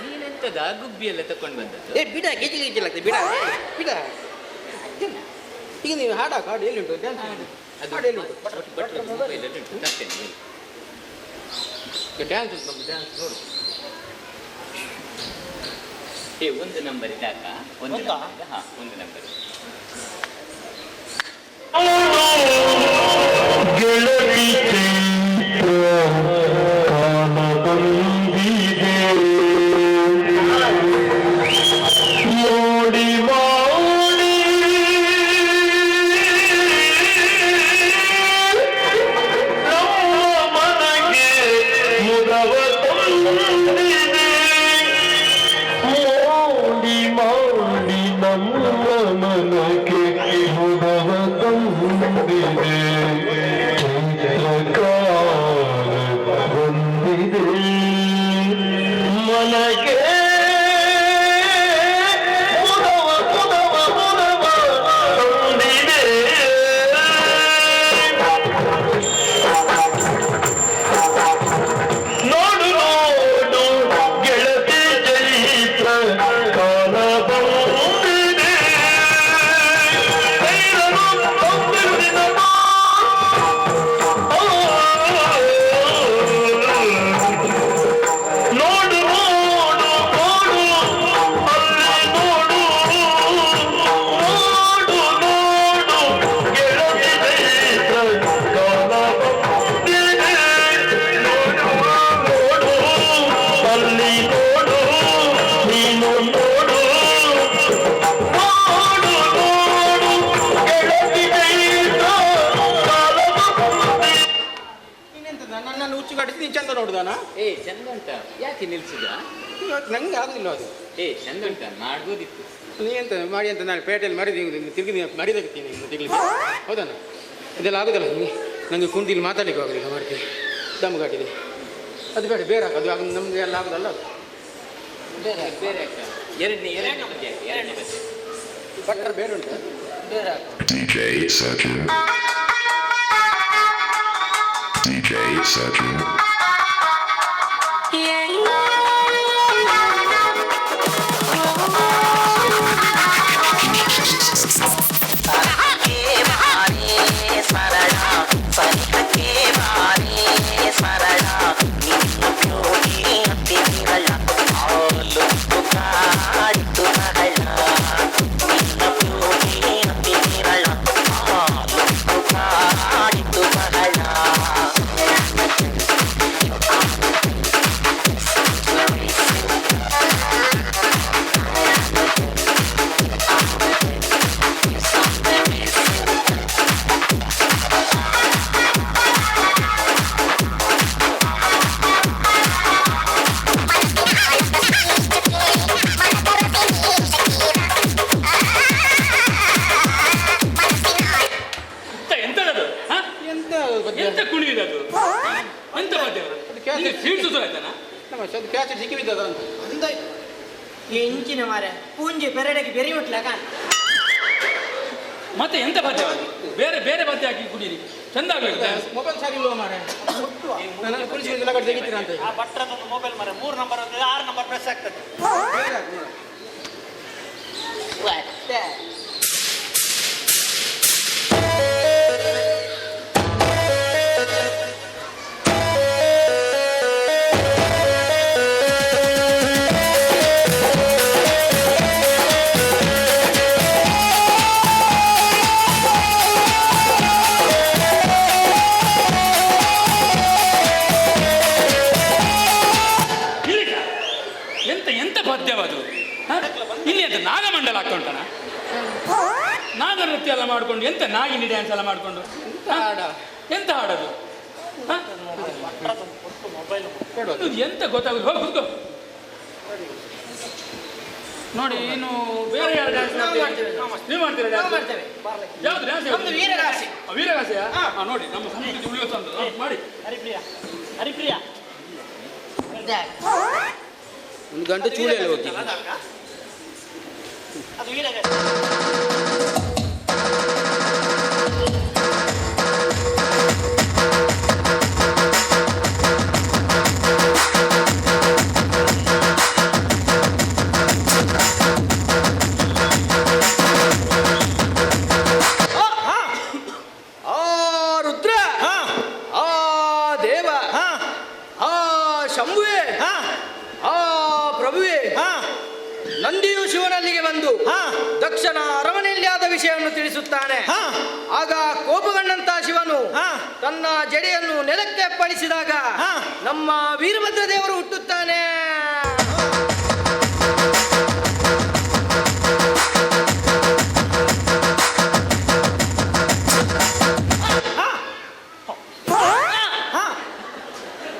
ನೀನೆಂತದ ಗುಬ್ಬಿ ಎಲ್ಲ ತಕೊಂಡು ಬಂದದ್ದು ಬಿಡ ಗೆಜ್ಜಿಗೆ ಗೆಜ್ಜಿಲಾಗ್ತದೆ ಬಿಡ ಬಿಡ ಈಗ ನೀವು ಹಾಡಾಕ ಹಾಡು ಎಲ್ಲಿ ಉಂಟು ಡ್ಯಾನ್ಸ್ ಹಾಡು ಎಲ್ಲಿ ಉಂಟು ಡ್ಯಾನ್ಸ್ ಉಂಟು ನಮ್ದು ಡ್ಯಾನ್ಸ್ ನೋಡು ಒಂದು ನಂಬರ್ ಇದಾಕ ಒಂದು ನಂಬರ್ ಚಂದ ಉಂಟ ಯಾಕೆ ನಿಲ್ಸಿದ ನಂಗೆ ಆಗುದಿಲ್ಲ ಅದು ಚಂದ ಉಂಟ ಮಾಡ್ಬೋದಿತ್ತು ನೀ ಎಂತ ಮಾಡಿ ಅಂತ ನಾನು ಪೇಟೆಯಲ್ಲಿ ಮರಿದು ತಿರುಗಿ ಮರಿದಾಗ್ತೀನಿ ತಿರ್ಲಿಕ್ಕೆ ಹೌದಾ ಇದೆಲ್ಲ ಆಗುದಿಲ್ಲ ನಿಮಗೆ ನನಗೆ ಕುಂತಿಲ್ಲಿ ಮಾತಾಡಲಿಕ್ಕೆ ಆಗೋದಿಲ್ಲ ಮಾಡ್ತೀನಿ ದಮ್ಗಾಟಿದೆ ಅದು ಬೇಡ ಬೇರೆ ಅದು ಆಗ ನಮಗೆ ಎಲ್ಲ ಆಗೋದಲ್ಲ ಬೇರೆ ಬೇರೆ ಎರಡನೇ ಬಟ್ಟರ್ ಬೇರೆ ಉಂಟು ಬೇರೆ DJ Sergio. DJ Sergio. ಎಂತ ಕುಣಿಯುದು ಅದು ಎಂತ ಮಧ್ಯ ಕ್ಯಾಸೆಟ್ ಸಿಕ್ಕಿ ಬಿದ್ದದ ಅಂತ ಅಂದಾಯ್ತು ಎಂಚಿನ ಮಾರೆ ಪೂಂಜಿ ಪೆರಡೆಗೆ ಬೆರಿ ಉಟ್ಲ ಕಾಣ. ಮತ್ತೆ ಎಂತ ಪದ್ಯ ಬೇರೆ ಬೇರೆ ಪದ್ಯ ಹಾಕಿ ಕುಡೀರಿ ಚಂದ ಆಗ್ಬೇಕು. ಮೊಬೈಲ್ ಸರಿ ಇಲ್ವಾ ಮಾರೆ? ನಾನು ಪೊಲೀಸ್ ಲಗಡೆ ತೆಗಿತೀರಾ ಅಂತ ಆ ಭಟ್ರದೊಂದು ಮೊಬೈಲ್ ಮರ 3 ನಂಬರ್ 6 ನಂಬರ್ ಪ್ರೆಸ್ ಆಗ್ತದೆ. ಮತ್ತೆ ಎಂತ ಎಂತ ಪದ್ಯವದು? ಇಲ್ಲಿ ಅಂತ ನಾಗಮಂಡಲ ಆಗ್ತುಂಟನ? ನಾಗ ನೃತ್ಯ ಎಲ್ಲ ಮಾಡ್ಕೊಂಡು ಎಂತ ನಾಗಿನಿ ಡ್ಯಾನ್ಸ್ ಎಲ್ಲ ಮಾಡ್ಕೊಂಡು ಎಂತ ಹಾಡೋದು? ಇದು ಎಂತ ಗೊತ್ತಾಗುದು? ಹೋಗಿ ಕೂತ್ಕೋ. ನೋಡಿ ಇನ್ನು ಬೇರೆ ಯಾರು ಡ್ಯಾನ್ಸ್ ನೀವು ಮಾಡ್ತೀರಾ? ಮಾಡ್ತೇವೆ. ಯಾವ್ದು ಡ್ಯಾನ್ಸ್? ಒಂದು ವೀರಗಾಸೆ. ವೀರಗಾಸೆಯ ನೋಡಿ ನಮ್ಮ ಸಂಸ್ಕೃತಿ ಉಳಿಯುವಂತ ಮಾಡಿ. ಹರಿಪ್ರಿಯ ಹರಿಪ್ರಿಯ ಒಂದು ಗಂಟೆ ಚೂಳಿಯಲ್ಲಿ ಹೋಗಿ ಅದು ವೀರಗಾಸೆ. ನಂದಿಯು ಶಿವನಲ್ಲಿಗೆ ಬಂದು ದಕ್ಷನ ಅರಮನೆಯಲ್ಲಿ ಆದ ವಿಷಯವನ್ನು ತಿಳಿಸುತ್ತಾನೆ. ಆಗ ಕೋಪಗೊಂಡಂತ ಶಿವನು ತನ್ನ ಜಡೆಯನ್ನು ನೆಲಕ್ಕೆ ಅಪ್ಪಳಿಸಿದಾಗ ನಮ್ಮ ವೀರಭದ್ರ ದೇವರು ಹುಟ್ಟುತ್ತಾನೆ.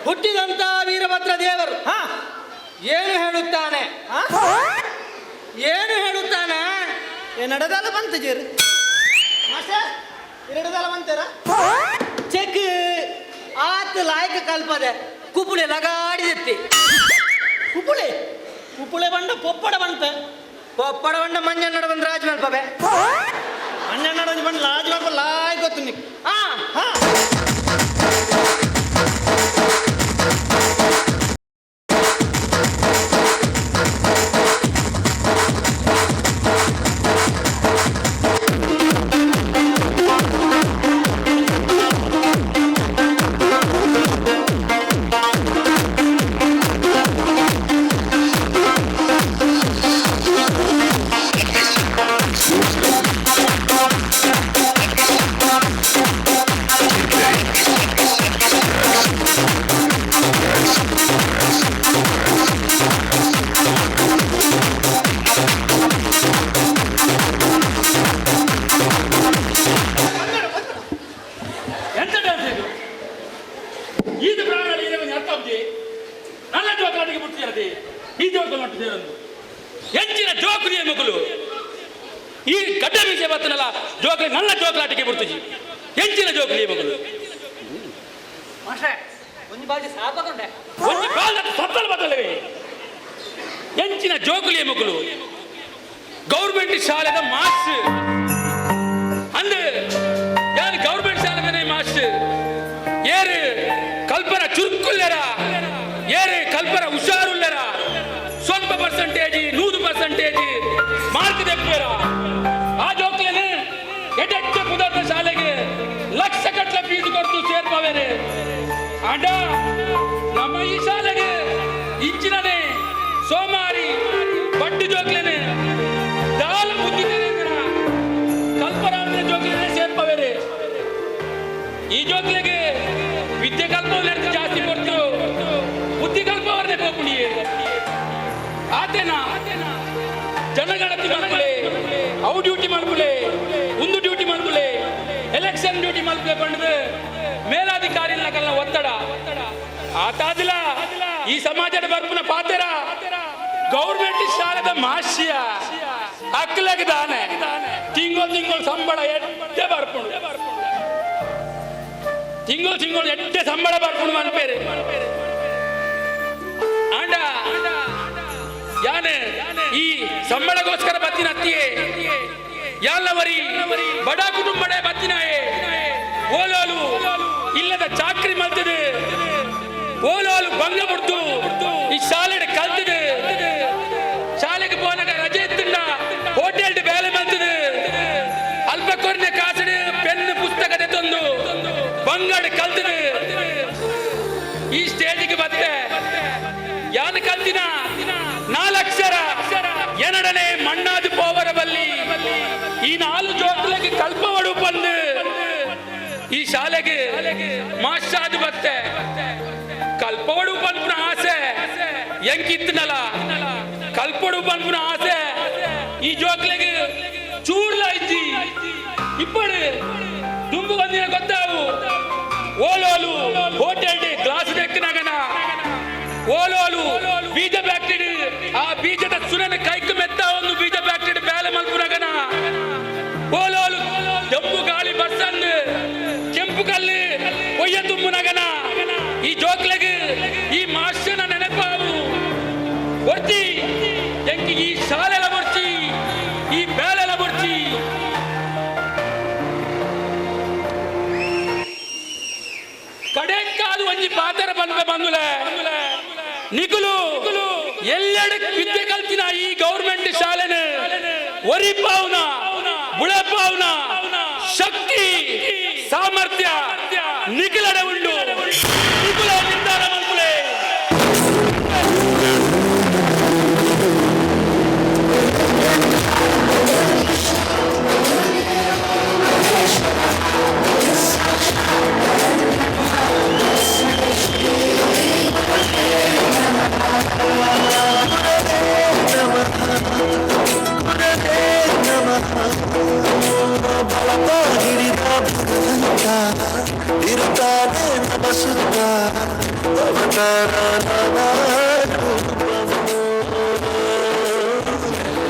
ಹುಟ್ಟಿದಂತ ವೀರಭದ್ರ ದೇವರು ಏನು ಹೇಳುತ್ತಾನೆ? ಏನು ಹೇಳುತ್ತಾನೆ? ನಡೆದಾಲ ಬಂತು ಜೇರು ಎರಡದಾಲ ಬಂತಾರ ಚೆಕ್ ಆತ ಲಾಯಕ ಕಲ್ಪದೆ ಕುಪುಳೆ ಲಗಾಡಿದೆತ್ತಿ ಕುಪ್ಪುಳೆ ಕುಪ್ಪುಳೆ ಬಂಡ ಪೊಪ್ಪಡ ಬಂತ ಪೊಪ್ಪಡ ಬಂಡ ಮಂಜನ್ನಡ ಬಂದ ರಾಜ್ ಮಲ್ಪಬೆ ಅಣ್ಣನ ಬಂದು ಲಾಜ್ ಮಾಡ್ಕೊ ಲಾಯ್ ಗೊತ್ತು ನೀ ಎಂಚಿನ ಜೋಕುಲಿಯ ಮಕ್ಕಳು ಈ ಗಡ್ಡ ಮೀಸೆ ಬರ್ತನಲ್ಲ ಜೋಕಲಿ ನನ್ನ ಜೋಕಲಾಟಿಗೆ ಬಿಡ್ತೀವಿ. ಎಂಚಿನ ಜೋಕುಲಿಯ ಮಕ್ಕಳು ಒಂದು ಬಾಲ್ಟಿ ಸಾಕೊಂಡೆ ಒಂದು ಕಾಲದ ಸತ್ತಲು ಬರ್ತಲ್ಲವೇ? ಎಂಚಿನ ಜೋಕುಲಿಯ ಮಕ್ಕಳು ಗೌರ್ಮೆಂಟ್ ಶಾಲೆದ ಮಾಸ್ಟರ್ ಅಂದು ಯಾರು ಗೌರ್ಮೆಂಟ್ ಶಾಲೆದ ಮಾಸ್ಟರ್ ಏರು ಕಲ್ಪನ ಚುರುಕುಲ್ಲರ ಏರು ಕಲ್ಪನ ಹುಷಾರುಲ್ಲರ ಸ್ವಲ್ಪ ಪರ್ಸೆಂಟೇಜ್ 100% ಮಾರ್ಕ್ ತೆಪ್ಪೇರ ಆ ಜೋಕ್ಲೇನೆ ಎಡೆಟ್ಟ ಪುದರ್ನ ಶಾಲೆಗೆ ಲಕ್ಷ ಕಟ್ಲ ಫೀಸ್ ಕೊಡ್ತು ಸೇರ್ಪವೇನೆ ಅಂಡ ನಮ್ಮ ಈ ಶಾಲೆಗೆ ಇಂಚಿನನೆ ಸೋಮಾರಿ ಬಡ್ಡಿ ಜೋಕ್ಲೇನೆ ದಾಲ ಬುದ್ಧಿ ಕಲ್ಪನಾಂತರ ಜೋಕ್ಲೇನೆ ಸೇರ್ಪವೇನೆ ಈ ಜೋಕ್ಲೆಗೆ ವಿದ್ಯೆ ಕಲ್ಪವನ್ನ ಜಾಸ್ತಿ ಕೊಡ್ತು ಬುದ್ಧಿ ಕಲ್ಪವನ್ನೇ ಹೋಗ್ಬಿಡಿಯೇ ಆತೇನಾ ಜನಗಣತಿ ಮಾಡ್ಕೊಳ್ಳಿ ಅವು ಡ್ಯೂಟಿ ಮಾಡ್ಕೊಳ್ಳಿ ಒಂದು ಡ್ಯೂಟಿ ಮಾಡ್ಕೊಳ್ಳಿ ಎಲೆಕ್ಷನ್ ಡ್ಯೂಟಿ ಮಾಡ್ಕೊಳ್ಳಿ ಬಂದು ಮೇಲಾಧಿಕಾರಿಗಳ ಒತ್ತಡ ಆತಾದಿಲ್ಲ ಈ ಸಮಾಜದ ಬರ್ಪುನ ಪಾತೆರ ಗೌರ್ಮೆಂಟ್ ಶಾಲೆದ ಮಾಸ್ಯ ಅಕ್ಕಲಾಗ ದಾನೆ ತಿಂಗಳು ಸಂಬಳ ಎಡ್ಡೆ ಬರ್ಕೊಂಡು ತಿಂಗಳು ಎಡ್ಡೆ ಸಂಬಳ ಬರ್ಕೊಂಡು ಮನ್ಪೇರೆ ಆಂಡ ಯಾನೆ ಈ ಸಂಬಳಗೋಸ್ಕರ ಬತ್ತಿನ ಅತ್ತಿಯೇ ಯಾಲವರಿ ಬಡ ಕುಟುಂಬಡೆ ಬತ್ತಿನಾಯೇ ಓಲೋಲು ಇಲ್ಲದ ಚಾಕ್ರಿ ಮಲ್ತದೆ ಓಲೋಲು ಭಂಗ ಬಿಡ್ತು ಈ ಶಾಲೆ ಕಲ್ತದೆ ಶಾಲೆಗೆ ಹೋದಾಗ ರಜೆ ಇತ್ತಿಂದ ಹೋಟೆಲ್ ಬೇಲೆ ಮಲ್ತದೆ ಅಲ್ಪ ಕೊರ್ನೆ ಕಾಸಡೆ ಪೆನ್ ಪುಸ್ತಕದ ತಂದು ಬಂಗಡ ಕಲ್ತದೆ ಈ ಸ್ಟೇಜಿಗೆ ಬತ್ತೆ ಯಾನ ಕಲ್ತಿನ 4 ಅಕ್ಷರ ಎನಡನೆ ಮಣ್ಣಾದು ಪೋವರ ಬಲ್ಲಿ ಈ 4 ಜೋಕ್ಲಗೆ ಕಲ್ಪವಡು ಬಂದು ಈ ಶಾಲೆಗೆ ಮಾಸ್ಟಾದು ಬತ್ತೆ ಕಲ್ಪವಡು ಬಂದ್ನ ಆಸೆ ಎಂಕಿತ್ತನಲ್ಲ ಕಲ್ಪಡು ಬಂದ್ನ ಆಸೆ ಈ ಜೋಕ್ಲೆಗೆ ಚೂರ್ಲ ಇಜ್ಜಿ ಇಪ್ಪಡು ತುಂಬು ಬಂದಿನ ಗೊತ್ತಾವು ಓಲೋಲು ಹೋಟೆಲ್ ಗ್ಲಾಸ್ ಬೆಕ್ಕನಗನ ಓಲೋಲು ಬೀಜ ಬ್ಯಾಕ್ಟೀರಿ ಆ ಬೀಜದ ಸುನನ ಕೈಕು ಮೆತ್ತ ಒಂದು ಬೀಜ ಬ್ಯಾಕ್ಟೀರಿ ಬೇಲೆ ಮಲ್ಪುನಗನ ಓಲೋಲು ಜಂಬು ಗಾಳಿ ಬಸ್ಸನ್ನು ಕೆಂಪು ಕಲ್ಲು ಒಯ್ಯ ತುಂಬುನಗನ ಈ ಜೋಕ್ಲೆಗೆ ಈ ಮಾಸ್ಟರ್ನ ನೆನಪಾವು ಬರ್ತಿ ಎಂಕಿ ಈ ಶಾಲೆಲ ಬರ್ತಿ ಈ ಬೇಲೆಲ ಬರ್ತಿ ಕಡೆಕ್ಕಾದು ಒಂಜಿ ಪಾತರ ಬಂದುಲೆ ನಿಗುಲು ಎಲ್ಲೆಡೆ ವಿದ್ಯೆ ಕಲ್ತಿನ ಈ ಗೌರ್ಮೆಂಟ್ ಶಾಲೆನ ಒರಿಪಾವ್ನ ಬುಳಪಾವ್ನ ಶಕ್ತಿ ಸಾಮರ್ಥ್ಯ ನಿಖಿಲಡೆ ಉಂಡು ನಿಖಿಲ ನಿರ್ಧಾರ ಮಲ್ಪುಲೆ ಇರುತ್ತಾನೆ ನಮಸುತ್ತ ಅವತಾರ